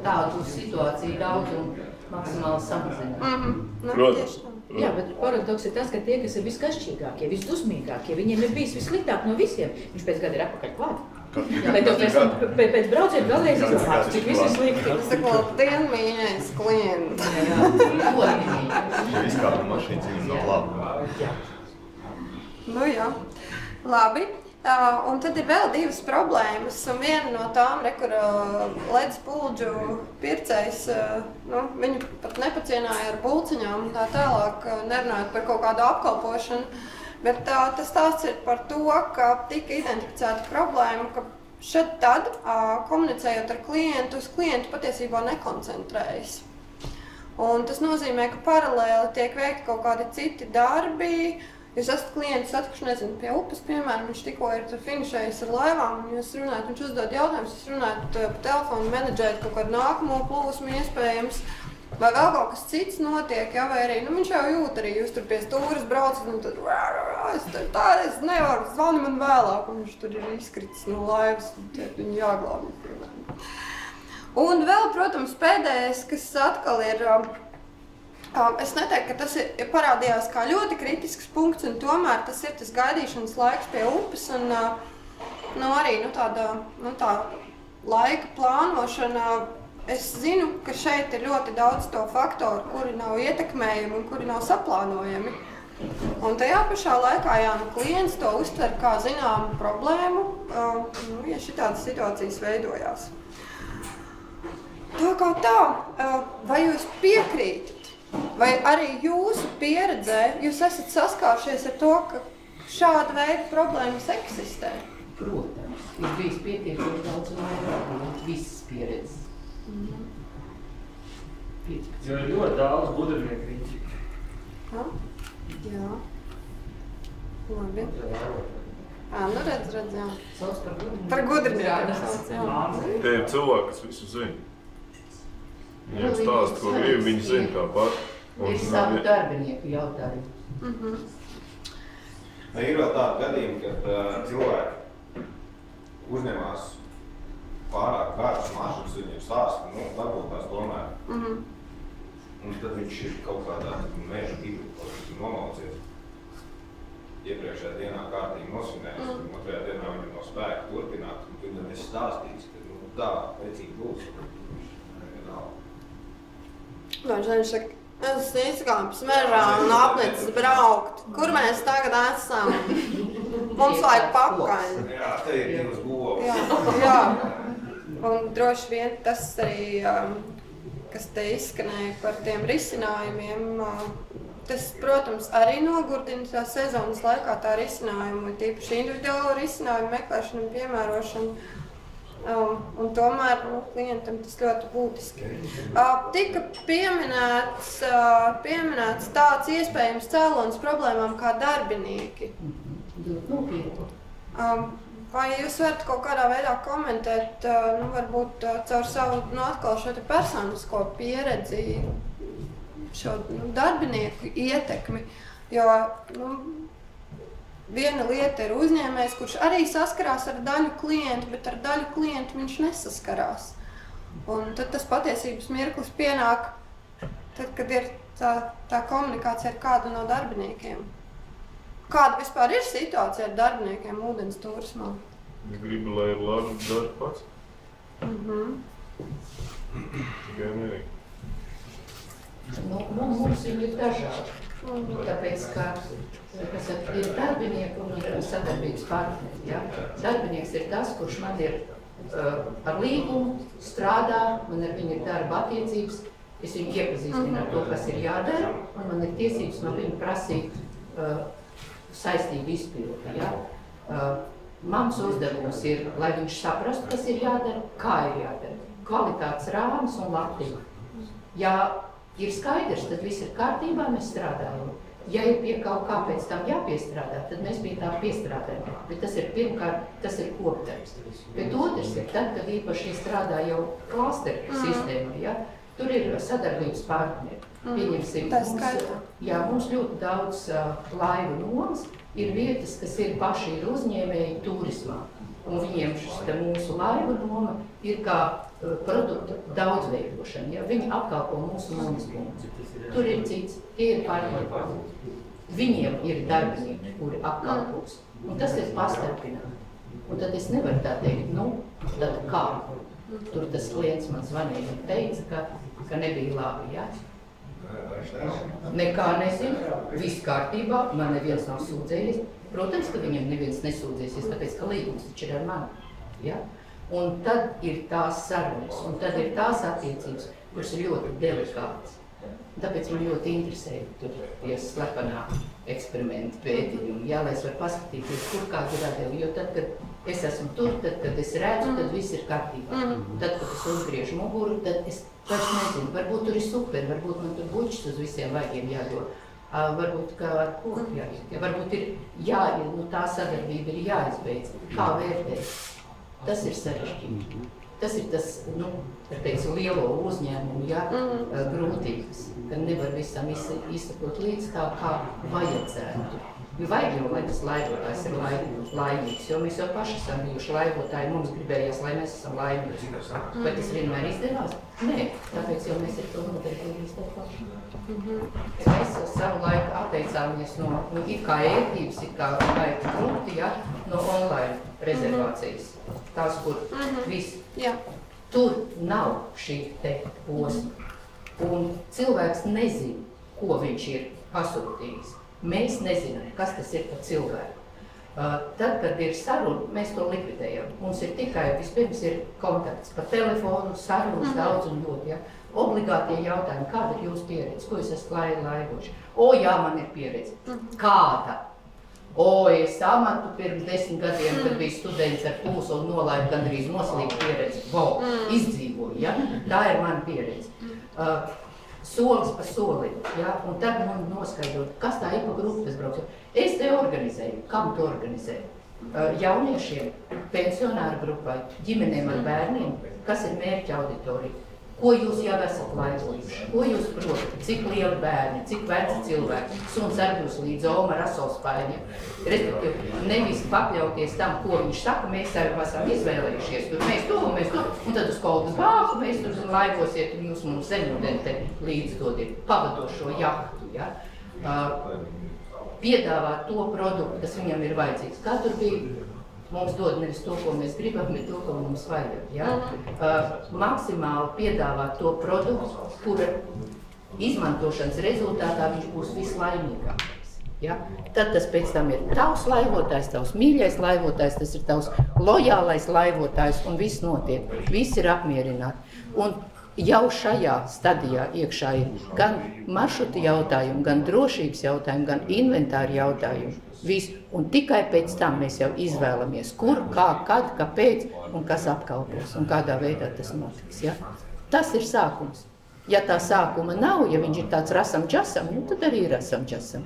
tādu situāciju daudz un maksimāli samazināt. Protams. Jā, bet paradoks ir tas, ka tie, kas ir viskašķīgākie, visdusmīgākie, viņiem ir bijis vissliktāk no visiem. Viņš pēc gada ir atpakaļ klāt. Pēc brauciet vēlreiz izdomāt, cik viss ir slikti. Es saku, labdien, mīļais klienti. Viss kāda mašīna cīnās no klāta. Jā. Labi. Un tad ir vēl divas problēmas, un viena no tām, kur ledus puldžu pircējs, viņu pat nepacienāja ar pulciņām un tā tālāk, nerunājot par kaut kādu apkalpošanu, bet tas stāsts ir par to, ka tika identificēta problēma, ka šad tad, komunicējot ar klientu, uz klientu patiesībā nekoncentrējas. Un tas nozīmē, ka paralēli tiek veikti kaut kādi citi darbi. Jūs esat klientu satikuši, nezinu, pie upes, piemēram, viņš tikko ir finišējis ar laivām, un jūs runājat, viņš uzdod jautājumus, jūs runājat pa telefonu, menedžēt kaut kādu nākamo plūsmu iespējams, vai vēl kaut kas cits notiek, vai arī, viņš jau jūt arī, jūs tur pie stūras braucat, un tad es nevaru, zvani man vēlāk, un viņš tur ir izkritis no laivas, un viņu jāglābj, piemēram. Un vēl, protams, pēdējais, kas atkal ir, es neteiktu, ka tas parādījās kā ļoti kritisks punkts, un tomēr tas ir tas gaidīšanas laiks pie upes, un arī tā laika plānošana, es zinu, ka šeit ir ļoti daudz to faktoru, kuri nav ietekmējami un kuri nav saplānojami. Un tajā pašā laikā, klients to uztver kā zināmu problēmu, ja šitādas situācijas veidojās. Tā kā tā, vai jūs piekrītat, vai arī jūsu pieredzē jūs esat saskāršies ar to, ka šāda veida problēmas eksistē? Protams, ir bijis pietiekami daudz vairāk, visas pieredzes. Jo ir ļoti daudz gudrnieku rīcīgi. Jā. Labi. Nu redz, jā. Par gudrniekiem sauc, jā. Tie ir cilvēki, kas visu zina. Viņiem stāst, ko grib, viņi zina tāpat. Ir savu darbinieku jautājumu. Ir vēl tādi gadījumi, kad cilvēki uzņemās pārāk garš maršruts, viņiem stāsta, varbūt tās tomēr. Un tad viņš ir kaut kādā meža tīklu nomaucies. Iepriekšējā dienā kārtīgi nosvinējis, un otrajā dienā viņam no spēka turpināt, un viņam es stāstīts, ka tā pēcīgi būs. Viņš saka, es izkāpis mežā un apnicis braukt. Kur mēs tagad esam? Mums vajag pakaļ. Jā, te ir divas govs. Jā. Un droši vien tas arī, kas te izskanēja par tiem risinājumiem, tas, protams, arī nogurdina tā sezonas laikā tā risinājumu, tīpaši individuālo risinājumu meklēšanu un piemērošanu. Un tomēr klientam tas ļoti būtiski. Tika pieminēts tāds iespējams cēlonis problēmām kā darbinieki. Vai jūs varat kaut kādā veidā komentēt, varbūt caur savu atkal šo personisko pieredzi, šo darbinieku ietekmi, jo viena lieta ir uzņēmējs, kurš arī saskarās ar daļu klientu, bet ar daļu klientu viņš nesaskarās. Un tad tas patiesības mirklis pienāk, tad, kad ir tā komunikācija ar kādu no darbiniekiem. Kāda vispār ir situācija ar darbiniekiem ūdens turismā? Ja gribi, lai ir labi, dari pats. Tikai mierīgi. Mums viņi ir dažādi. Tāpēc, ka ir darbinieki un ir sadarbības partneri. Ja? Darbinieks ir tas, kurš man ir ar līgumu, strādā, man ar viņu ir darba attiecības, es viņu iepazīstinu ar to, kas ir jādara, un man ir tiesības no viņu prasīt saistību izpildi. Ja? Mans uzdevums ir, lai viņš saprastu, kas ir jādara, kā ir jādara. Kvalitātes rāmis un Latvija. Ja ir skaidrs, tad viss ir kārtībā, mēs strādājam. Ja ir pie kaut kā pēc tam jāpiestrādā, tad mēs pie tā piestrādājam. Bet tas ir pirmkārt, tas ir kopdarbs. Bet otrs ir tad, kad īpaši strādā jau klasteru sistēmā, ja? Tur ir sadarbības partneri. Pieņemsim, mums ļoti daudz laivu nomas, ir vietas, kas ir paši ir uzņēmēji turismā. Un viņiem mūsu laivu noma ir kā produktu daudzveidošana. Ja? Viņi apkalpo mūsu nomas punktus. Tur ir cits, tie ir partneri. Viņiem ir darbinieki, kuri apkalpos. Un tas ir pastarpināti. Un tad es nevaru tā teikt, tad kā? Tur tas klients man zvanīja un teica, ka nebija labi. Ja? Nekā nezinu, viss kārtībā, man neviens nav sūdzējies. Protams, ka viņam neviens nesūdzēsies, tāpēc, ka līgums taču ir ar mani. Ja? Un tad ir tās sarunas, un tad ir tās attiecības, kuras ir ļoti delikātas. Tāpēc man ļoti interesē tur tie slepenā eksperimenti pētījumi, jā, lai es varu paskatīties, kur kāda ir atdeva. Jo tad, kad es esmu tur, tad, kad es redzu, tad viss ir kārtībā. Tad, kad es uzgriežu muguru, tad es vairs nezinu, varbūt tur ir super, varbūt man tur bučs uz visiem vaigiem jādod. Varbūt, ka ar ko jāiet. Varbūt ir tā sadarbība ir jāizbeidz. Kā vērtēt? Tas ir sarežģīti. Tas ir tas, lielo uzņēmumu grūtības, ka nevar visam izsakot līdz tā, kā vajadzētu. Jo vajag jau, lai tas laivotājs ir laimīgs, jo mēs jau paši esam bijuši laivotāji, mums gribējās, lai mēs esam laimīgi. Vai tas vienmēr izdevās? Nē, tāpēc jau mēs ar to nodarbojamies tā paši. Mēs savu laiku atteicāmies no it kā ētības, it kā grūti, no online rezervācijas. Tās, kur viss. Tur nav šī te posma. Un cilvēks nezina, ko viņš ir pasūtījis. Mēs nezinām, kas tas ir par cilvēku. Tad, kad ir saruna, mēs to likvidējam. Mums ir tikai, vispirms ir kontakts pa telefonu, sarunas daudz un ļoti, ja? Obligātie jautājumi, kāda ir jūsu pieredze, ko jūs esat laivoši? O, jā, man ir pieredze. Kāda? O, es amatu pirms 10 gadiem, kad biju students ar pulsu un nolaidu gandrīz noslīgu pieredzi. Wow, izdzīvoju, ja? Tā ir mana pieredze. Solis pa solim, ja? Un tad man noskaidrot, kas tā ir pa grupu, kas brauc. Es te organizēju. Kam to organizēju? Jauniešiem, pensionāru grupai, ģimenēm ar bērniem, kas ir mērķa auditorija, ko jūs jau esat laivojuši, ko jūs protat, cik lieli bērni, cik veci cilvēki, suns ar būs līdz oma ar asolspaiņiem. Respektīvi, nevis pakļauties tam, ko viņš saka, mēs jau esam izvēlējušies, tur mēs to, un tad uz koldas bāku mēs tur laivosiet, un jūs mums zemūdeni te līdz dodiet pavadošo jahtu, ja? Piedāvāt to produktu, kas viņam ir vajadzīgs. Katru bija mums dod nevis to, ko mēs gribam, bet to, ko mums vajag. Ja? Maksimāli piedāvāt to produktu, kura izmantošanas rezultātā viņš būs vislaimīgākais. Ja? Tad tas pēc tam ir tavs laivotājs, tavs mīļais laivotājs, tas ir tavs lojālais laivotājs un viss notiek. Viss ir apmierināti. Un jau šajā stadijā iekšā ir gan maršruta jautājumi, gan drošības jautājumi, gan inventāri jautājumi. Viss. Un tikai pēc tam mēs jau izvēlamies, kur, kā, kad, kāpēc un kas apkalpos un kādā veidā tas notiks. Ja? Tas ir sākums. Ja tā sākuma nav, ja viņš ir tāds rasam džasam, nu tad arī rasam džasam.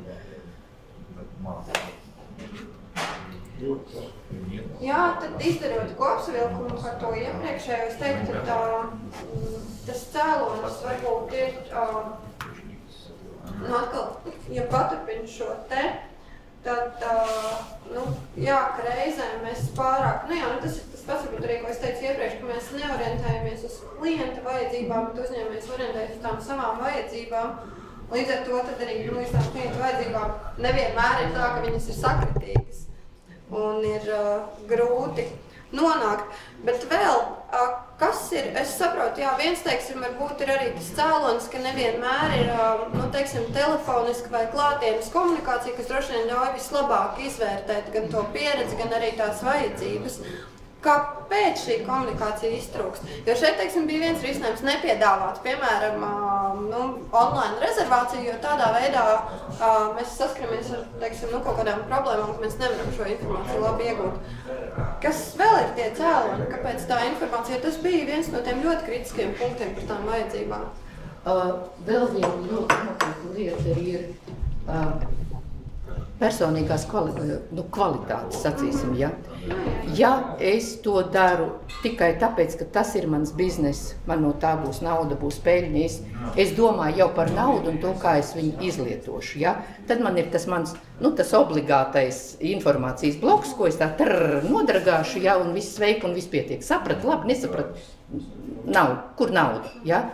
Jā, tad izdarot kopsavilkumu par to iepriekšējo, es teiktu, ka tas cēlonis varbūt ir, atkal, ja paturpinu šo te, tad, jā, ka reizēm mēs pārāk, tas ir tas pats, varbūt arī, ko es teicu iepriekš, ka mēs neorientējamies uz klienta vajadzībām, bet uzņēmējs orientējas uz tām savām vajadzībām. Līdz ar to tad arī līdz tām klienta vajadzībām nevienmēr ir tā, ka viņas ir sakritīgas un ir grūti nonākt. Bet vēl, kas ir, es saprotu, jā, viens, teiksim, varbūt ir arī tas cēlonis, ka nevienmēr ir, teiksim, telefoniski vai klātienes komunikācija, kas droši vien ļauj vislabāk izvērtēt gan to pieredzi, gan arī tās vajadzības. Kāpēc šī komunikācija iztrūkst? Jo šeit, teiksim, bija viens risinājums nepiedāvāt, piemēram, online rezervāciju, jo tādā veidā mēs saskaramies ar, teiksim, kaut kādām problēmām, ka mēs nevaram šo informāciju labi iegūt. Kas vēl ir tie cēloņi? Kāpēc tā informācija? Tas bija viens no tiem ļoti kritiskiem punktiem par tām vajadzībām. Vēl viena ļoti nopietna lieta ir personīgās kvalitātes, sacīsim, ja. Ja es to daru tikai tāpēc, ka tas ir mans bizness, man no tā būs nauda, būs peļņa, es domāju jau par naudu un to, kā es viņu izlietošu, ja. Tad man ir tas mans, tas obligātais informācijas bloks, ko es tā nodragāšu, ja, un viss sveiki un viss pietiek. Saprat, labi, nesaprat, nav, kur nauda, ja.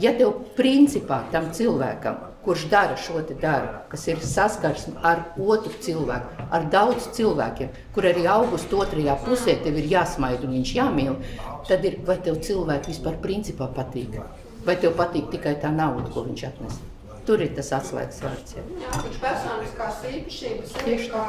Ja tev principā tam cilvēkam, kurš dara šo te darbu, kas ir saskarsme ar otru cilvēku, ar daudz cilvēkiem, kur arī augusta otrajā pusē tev ir jāsmaida un viņš jāmīl, tad ir, vai tev cilvēki vispār principā patīk, vai tev patīk tikai tā nauda, ko viņš atnes. Tur ir tas atslēgas vārds. Jā, viņš personiskās īpašības tieši tā.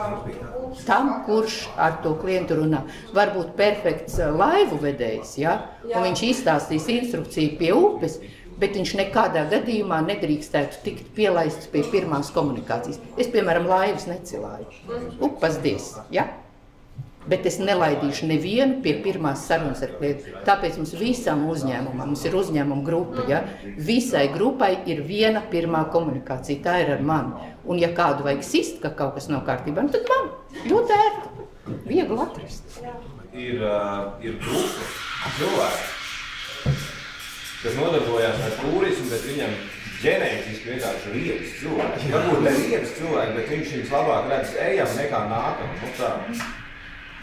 Tam, kurš ar to klientu runā, var būt perfekts laivu vedējs, ja? Un viņš izstāstīs instrukciju pie upes, bet viņš nekādā gadījumā nedrīkstētu tikt pielaists pie pirmās komunikācijas. Es, piemēram, laivas necilāju. Upas dies, ja? Bet es nelaidīšu nevienu pie pirmās sarunas ar klientu. Tāpēc mums visam uzņēmumam, mums ir uzņēmuma grupa, ja? Visai grupai ir viena pirmā komunikācija, tā ir ar mani. Un ja kādu vajag sist, ka kaut kas nav kārtībā, tad man ļoti ērti, viegli atrast. Ir grupa cilvēki, kas nodarbojās ar turismu, bet viņam ģenētiski vienkārši riebs cilvēki. Varbūt ne riebs cilvēki, bet viņš viņus labāk redz ejam nekā nākam.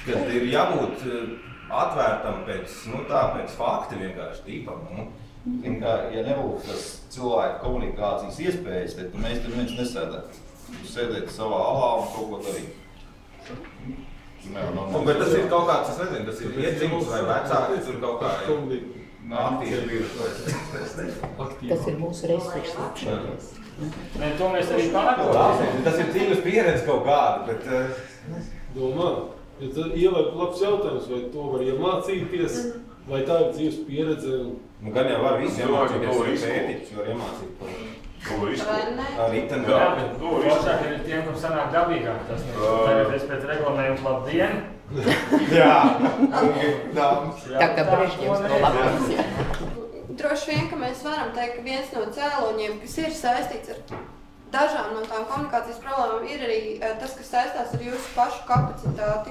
Kad ir jābūt atvērtam pēc fakti vienkārši tīpam. Ja nebūtu tas cilvēku komunikācijas iespējas, tad mēs tur neviens nesēdētu. Jūs sēdētu savā alā un kaut ko darīt. Bet tas ir kaut kāds, es nezinu, tas ir iedzimums vai vecāki, tur kaut kā aktīvi bijuši. Tas ir mūsu resursi. Nē, to mēs arī pārdomājam. Tas ir dzīves pieredze kaut kāda, bet... Domā, ja tad ieliek labs jautājums, vai to var iemācīties, vai tā ir dzīves pieredze? Nu, gan jau var visi iemācīties, vai pētiķis var iemācīt par to izpūti. Jā, bet foršāk ir tiem, kam sanāk dabīgāk. Tas tagad es pēc reglamējuma labdien. Jā, dāmas. Tā kā Brežņevs no labdienas, jā. Droši vien, ka mēs varam teikt, ka viens no cēloņiem, kas ir saistīts ar dažām no tām komunikācijas problēmām, ir arī tas, kas saistās ar jūsu pašu kapacitāti.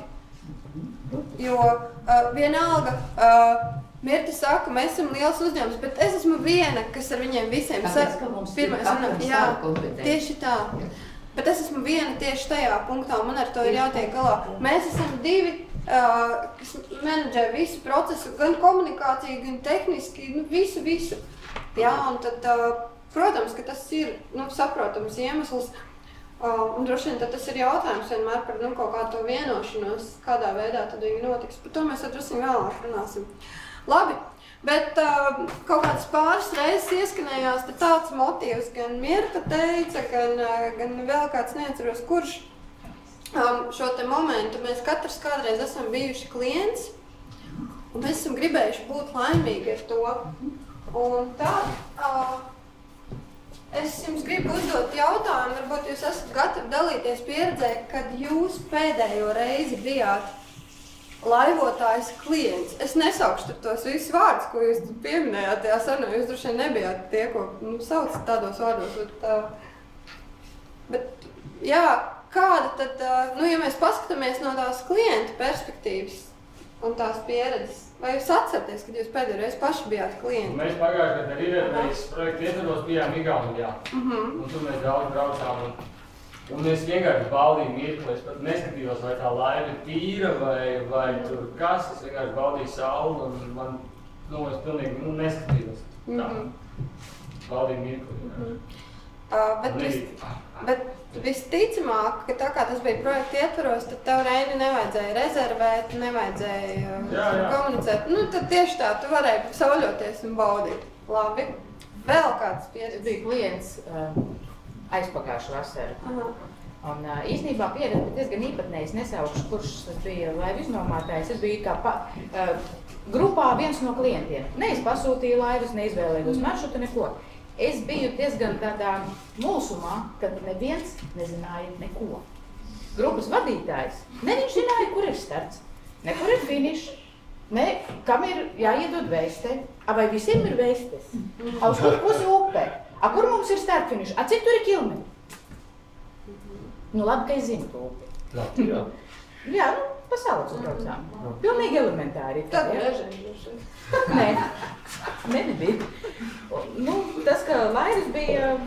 Jo vienalga, Mirta saka, mēs esam liels uzņēmums, bet es esmu viena, kas ar viņiem visiem tieši tā. Bet es esmu viena tieši tajā punktā, un man ar to ir jātiek galā. Mēs esam divi, kas menedžē visu procesu, gan komunikāciju, gan tehniski, visu. Jā, un tad, protams, ka tas ir saprotams iemesls, un droši vien tad tas ir jautājums vienmēr par kaut kādu to vienošanos, kādā veidā tad viņi notiks. Par to mēs drusku vēlāk runāsim. Labi, bet kaut kādas pāris reizes ieskanējās tāds motīvs, gan Mirta teica, gan vēl kāds neatceros, kurš šo te momentu mēs katrs kādreiz esam bijuši klients, un mēs esam gribējuši būt laimīgi ar to. Un tad es jums gribu uzdot jautājumu, varbūt jūs esat gatavi dalīties pieredzē, kad jūs pēdējo reizi bijāt laivotājs klients. Es nesaukšu tos visus vārdus, ko jūs pieminējāt tajā sarunā. Jūs droši vien nebijāt tie, ko sauc tādos vārdos. Bet jā, kāda tad, ja mēs paskatāmies no tās klienta perspektīvas un tās pieredzes, vai jūs atceraties, kad jūs pēdējo reizi paši bijāt klienti? Mēs pagājušajā gadā ar Iretvejas projektu ietvaros bijām Igaunijā. Un tur mēs daudz braucām. Un es vienkārši baudīju mirkli, es pat neskatījos, vai tā laiva ir tīra, vai tur kas, es vienkārši baudīju sauli, un man, es pilnīgi neskatījos tā. Baudīju mirkli. Bet visticamāk, ka tā kā tas bija projekta ietvaros, tad tev Reini nevajadzēja rezervēt, nevajadzēja komunicēt. Tad tieši tā, tu varēji sauļoties un baudīt. Labi. Vēl kāds pieredze? Es biju klients aizpagājušu vasaru. Un īstenībā pieredze diezgan īpatnēji. Es nesaukšu, kurš tas bija laivu iznomātājs. Es biju kā grupā viens no klientiem. Ne es pasūtīju laivas, neizvēlējos maršrutu, neko. Es biju diezgan tādā mulsumā, kad neviens nezināja neko. Grupas vadītājs, ne viņš zināja, kur ir starts, ne kur ir finišs, ne kam ir jāiedod vēstē. Vai visiem ir vēstes? Uz kur pusi upē? Kur mums ir startfiniši? Cik tur ir kilometri? Labi, ka es zinu to upi. Latvijā? Jā, pa Salacu braucām. Pilnīgi elementāri. Tad Brežņevs. Nē, nebija. Tas, ka laivas bija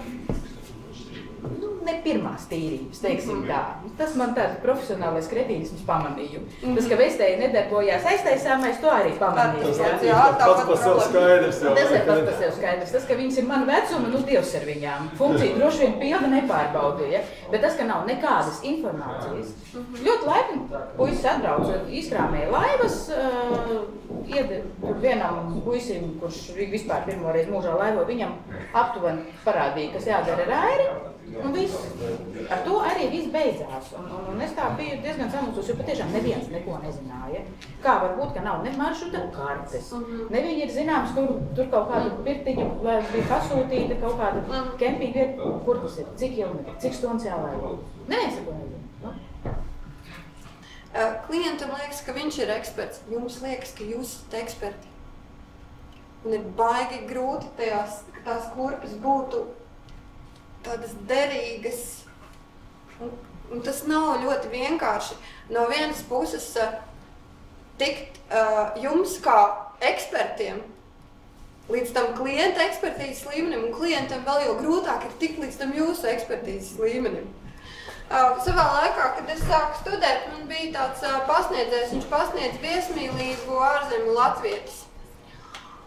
ne pirmās tīrības, teiksim tā. Tas man tāds profesionālais kretīnisms pamanīju. Tas, ka vestēji nedarbojās aiztaisāmais, to arī pamanīju. Tas pats par sev skaidrs. Tas ir pats par sev skaidrs. Tas, ka viņas ir man vecuma, Dievs ar viņām. Funkcija droši vien pilda nepārbaudīja. Bet tas, ka nav nekādas informācijas. Ļoti laipni puisis atbrauca, izkrāmēja laivas, vienam puisim, kurš vispār pirmoreiz mūžā laivo, viņam aptuveni parādīja, kas jādara ar airi. Un viss. Ar to arī viss beidzās. Un es tā biju diezgan samusus, jo patiešām neviens neko nezināja. Kā var būt, ka nav ne maršruta kartes. Ne viņi ir zināms, tur kaut kāda pirtiņa, lai bija pasūtīta, kaut kāda kempinga vieta, kur tas ir, cik kilometri, cik stundas jālaivo. Neviens neko nezina. Klientam liekas, ka viņš ir eksperts. Jums liekas, ka jūs esat eksperti. Un ir baigi grūti tās kurpes būtu tādas derīgas, un tas nav ļoti vienkārši. No vienas puses tikt jums kā ekspertiem līdz tam klienta ekspertīzes līmenim, un klientam vēl jau grūtāk ir tikt līdz tam jūsu ekspertīzes līmenim. Savā laikā, kad es sāku studēt, man bija tāds pasniedzējs, viņš pasniedz viesmīlīgu ārzemju latvietis.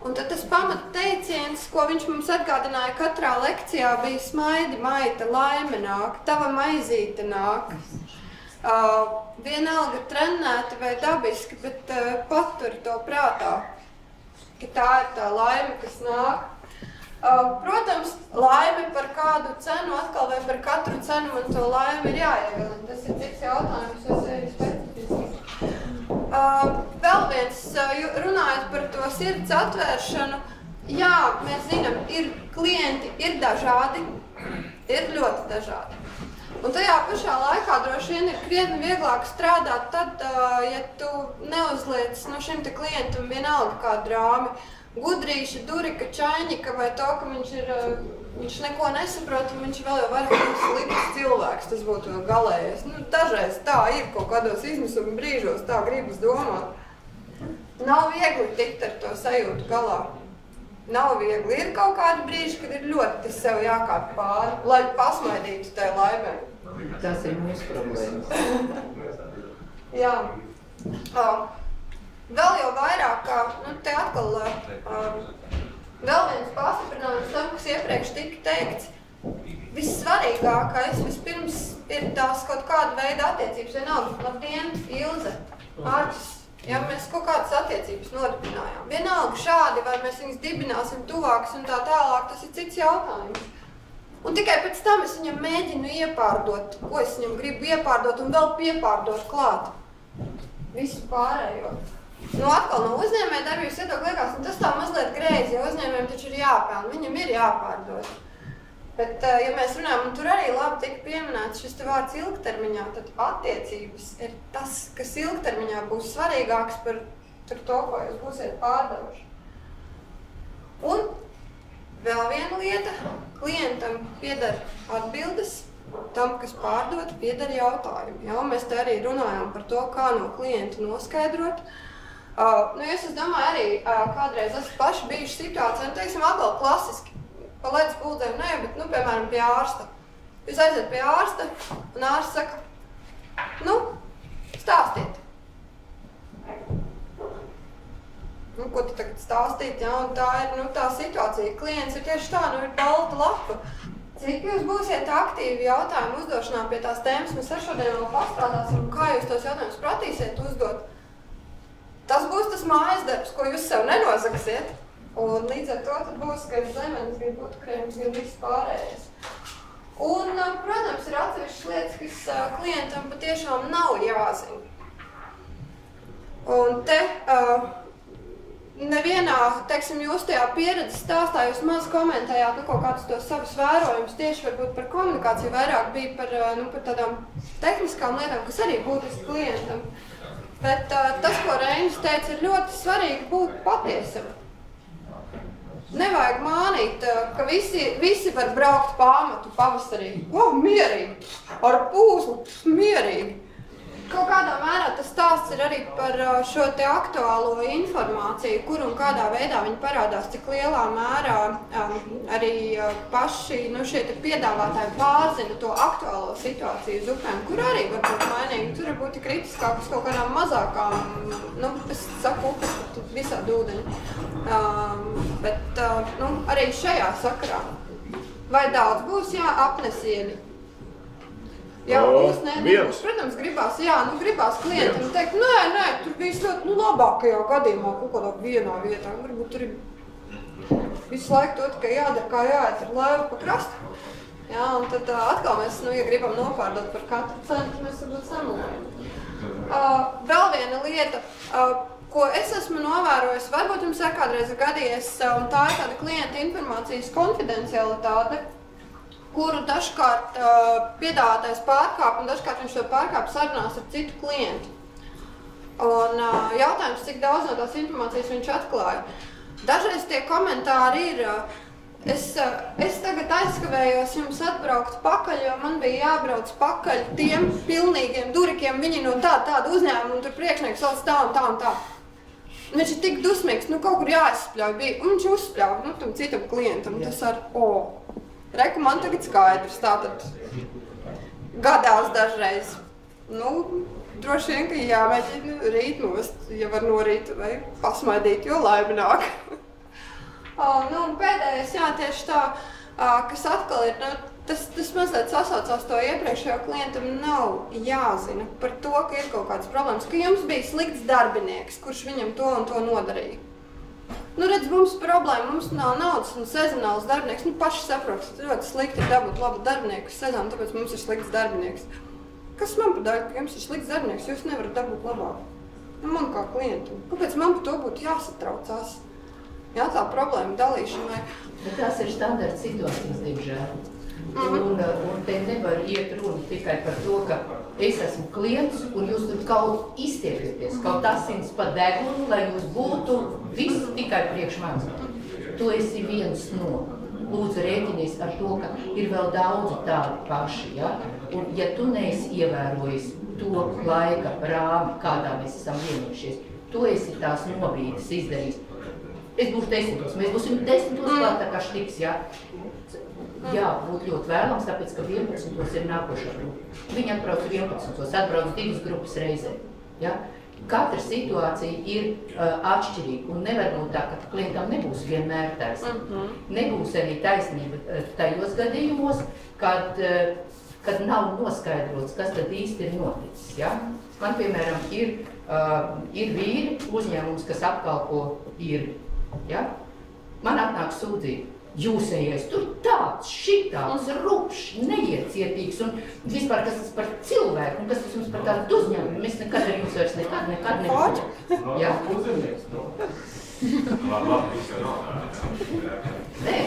Un tad tas pamata teiciens, ko viņš mums atgādināja katrā lekcijā, bija smaidi, maita, laime nāk, tava maizīte nāk. vienalga trenēti vai dabiski, bet patur to prātā, ka tā ir tā laime, kas nāk. Protams, laime par kādu cenu atkal vai par katru cenu man to laimi ir jāievilina. Tas ir cits jautājums, jo sevi specifiski. Vēl viens, runājot par to sirds atvēršanu, jā, mēs zinām, klienti ir dažādi, ir ļoti dažādi. Un tajā pašā laikā droši vien ir krietni vieglāk strādāt tad, ja tu neuzliec šim te klientam vienalga kādu drāmi, gudrīša, durika, čaiņika vai to, ka viņš neko nesaprot un viņš vēl jau vairāk slikts cilvēks, tas būtu galējais. Dažreiz tā ir kaut kādos izmisuma brīžos, tā gribas domāt. Nav viegli tikt ar to sajūtu galā. Nav viegli. Ir kaut kādi brīži, kad ir ļoti sev jākāp pāri, lai pasmaidītu tai laimē. Tas ir mūsu problēmas. Jā. Vēl jau vairāk, te atkal vēl viens pastiprinājums tam, kas iepriekš tika teikts. Vissvarīgākais vispirms ir tās kaut kāda veida attiecības, vienalga, labdien, Ilze, Arķis. Ja mēs kaut kādas attiecības nodibinājām. Vienalga šādi, vai mēs viņas dibināsim tuvākas un tā tālāk, tas ir cits jautājums. Un tikai pēc tam es viņam mēģinu iepārdot, ko es viņam gribu iepārdot un vēl piepārdot klāt. Visu pārējo. Atkal no uzņēmēja darbības viedokļa liekas, tas tā mazliet greizi, jo uzņēmējiem taču ir jāpelna, viņam ir jāpārdod. Bet, ja mēs runājam, un tur arī labi tika pieminēts šis te vārds ilgtermiņā, tad attiecības ir tas, kas ilgtermiņā būs svarīgāks par to, ko jūs būsiet pārdevuši. Un vēl viena lieta, klientam pieder atbildes, tam, kas pārdod, pieder jautājumi. Jā, mēs te arī runājām par to, kā no klienta noskaidrot. Es domāju, arī kādreiz esmu paši bijuši situācija, teiksim, atkal klasiski. Pa ledus kuldzēm ne, bet, piemēram, pie ārsta. Jūs aiziet pie ārsta, un ārsts saka, stāstiet. Ko tu tagad stāstīt, jā, un tā ir, tā situācija. Klients ir tieši tā, ir balta lapa. Cik jūs būsiet aktīvi jautājumu uzdošanā pie tās tēmas, mēs ar šodien vēl pastrādāsim, kā jūs tos jautājumus pratīsiet uzdot. Tas būs tas mājas darbs, ko jūs sev nenozagsiet. Un līdz ar to tad būs gan zemenes, gan putukrējums, gan viss pārējais. Un, protams, ir atsevišķas lietas, kas klientam patiešām nav jāzina. Un te nevienā, teiksim, jūs tajā pieredzes stāstā jūs maz komentējāt kaut kādus tos savus vērojumus, tieši varbūt par komunikāciju, vairāk bija par tādām tehniskām lietām, kas arī būtiski klientam. Bet tas, ko Reinis teica, ir ļoti svarīgi būt patiesam. Nevajag mānīt, ka visi var braukt pāmatu pavasarī. Mierīgi, ar pūslu, mierīgi. Kaut kādā mērā tas stāsts ir arī par šo te aktuālo informāciju, kur un kādā veidā viņi parādās, cik lielā mērā arī paši šie te piedāvātāji pārzina to aktuālo situāciju uz upēm, kur arī var būt mainīgi. Tur var būt kritiskāk uz kaut kādām mazākām, es saku upes, bet visādi ūdeņi. Bet arī šajā sakarā. Vai daudz būs, apnesieni? Jā, būs, nebūs. Protams, gribās klientam teikt, nē, tur viss ļoti labākajā gadījumā kaut kādā vienā vietā. Varbūt tur ir visu laiku to tikai jādara, kā jāiet ar laivu pa krastu. Jā, un tad atkal mēs, ja gribam nopārdot par katru cenu, tad mēs varbūt samulējam. Vēl viena lieta, ko es esmu novērojis, varbūt jums ir kādreiz gadījies, un tā ir tāda klienta informācijas konfidencialitāte, kuru dažkārt piedāvātais pārkāp, un dažkārt viņš to pārkāp sarunās ar citu klientu. Un jautājums, cik daudz no tās informācijas viņš atklāja. Dažreiz tie komentāri ir, es tagad aizskavējos jums atbraukt pakaļ, jo man bija jābrauc pakaļ tiem pilnīgiem durikiem, viņi no tāda uzņēmuma, un tur priekšnieks sauc tā un tā un tā. Viņš ir tik dusmīgs, kaut kur jāizspļauj bija, un viņš uzspļauj, tam citam klientam, tas ar Reku, man tagad skaidrs, tātad gadās dažreiz. Droši vien, ka jāmēģina rīt nost, ja var no rīta vai pasmaidīt, jo laimināk. Un pēdējais, tieši tā, kas atkal ir, Tas mazliet sasaucās to iepriekšējo klientam nav jāzina par to, ka ir kaut kādas problēmas, ka jums bija slikts darbinieks, kurš viņam to un to nodarīja. Nu, redz, mums problēma, mums nav naudas un sezonāls darbinieks. Nu, paši saprot, ļoti slikti ir dabūt labu darbinieku sezonu, tāpēc mums ir slikts darbinieks. Kas man padara, ka jums ir slikts darbinieks, jūs nevarat dabūt labāk? Nu, man kā klientam. Kāpēc man par to būtu jāsatraucās? Jā, tā problēma dalīšanai. Bet tās ir standarta situācijas, diemžēl. Un te nevar iet runa tikai par to, ka es esmu klients un jūs tur kaut iztiekieties, kaut asins pa degunu, lai jūs būtu viss tikai priekš manis. Tu esi viens no. Lūdzu rēķinies ar to, ka ir vēl daudzi tādi paši, ja? Un ja tu neesi ievērojis to laika rāmi, kādā mēs esam vienojušies, tu esi tās nobīdes izdarījis. Es būšu 10, mēs būsim 10 klāt tā kā štiks, ja? Jā, būtu ļoti vēlams, tāpēc, ka 11 ir nākošā grupa. Viņi atbrauc 11, atbrauc 2 grupas reizē. Ja? Katra situācija ir atšķirīga un nevar būt tā, ka klientam nebūs vienmēr taisnība. Nebūs arī taisnība tajos gadījumos, kad nav noskaidrots, kas tad īsti ir noticis. Ja? Man, piemēram, ir vīri uzņēmums, kas apkalpo īri. Ja? Man atnāk sūdzība. Jūsējais tur tāds, šitāds, rupšs, neiecietīgs un vispār kas tas par cilvēku un kas tas jums par tādu uzņēmumu. Mēs nekad ar jums vairs nekad nebūtu. Jā. Nē,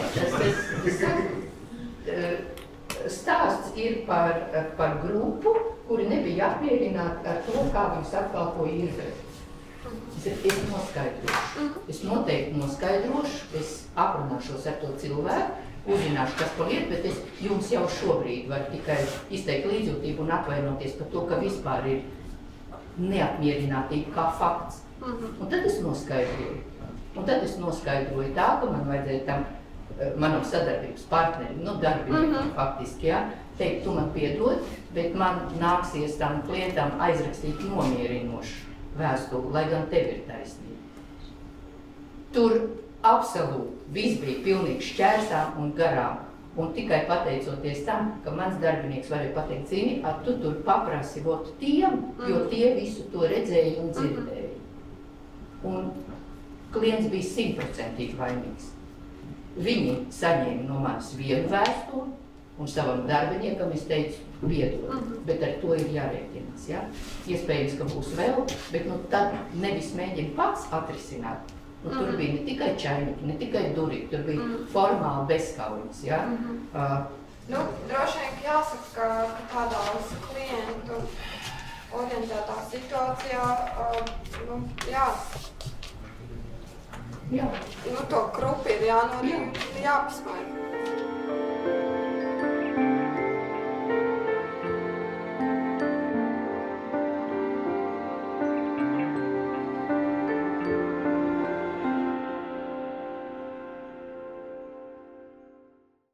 stāsts ir par grupu, kuri nebija apmierināti ar to, kā viņus apkalpoja īri. Es noskaidrošu. Es noteikti noskaidrošu, es aprunāšos ar to cilvēku, uzzināšu, kas pa lietu, bet es jums jau šobrīd varu tikai izteikt līdzjūtību un atvainoties par to, ka vispār ir neapmierinātība kā fakts. Un tad es noskaidroju. Un tad es noskaidroju tā, ka man vajadzēja tam manam sadarbības partnerim, nu darbiniekam faktiski, ja, teikt, tu man piedod, bet man nāksies tam klientam aizrakstīt nomierinošu vēstuli, lai gan tev ir taisnība. Tur absolūti viss bija pilnīgi šķērsām un garām. Un tikai pateicoties tam, ka mans darbinieks varēja pateikt, zini, tu tur paprasi vot tiem, jo tie visu to redzēja un dzirdēja. Un klients bija 100% vainīgs. Viņi saņēma no manis vienu vēstuli, un savam darbiniekam es teicu, piedod, bet ar to ir jārēķinās. Ja? Iespējams, ka būs vēl, bet nu, tad nevis mēģina pats atrisināt. Un tur bija ne tikai čainiki, ne tikai durīgi, tur bija formāli bezkaujas. Ja? Nu, droši vien jāsaka, ka tādās klientu orientētā situācijā, nu, to krupi ir jāpasmaina.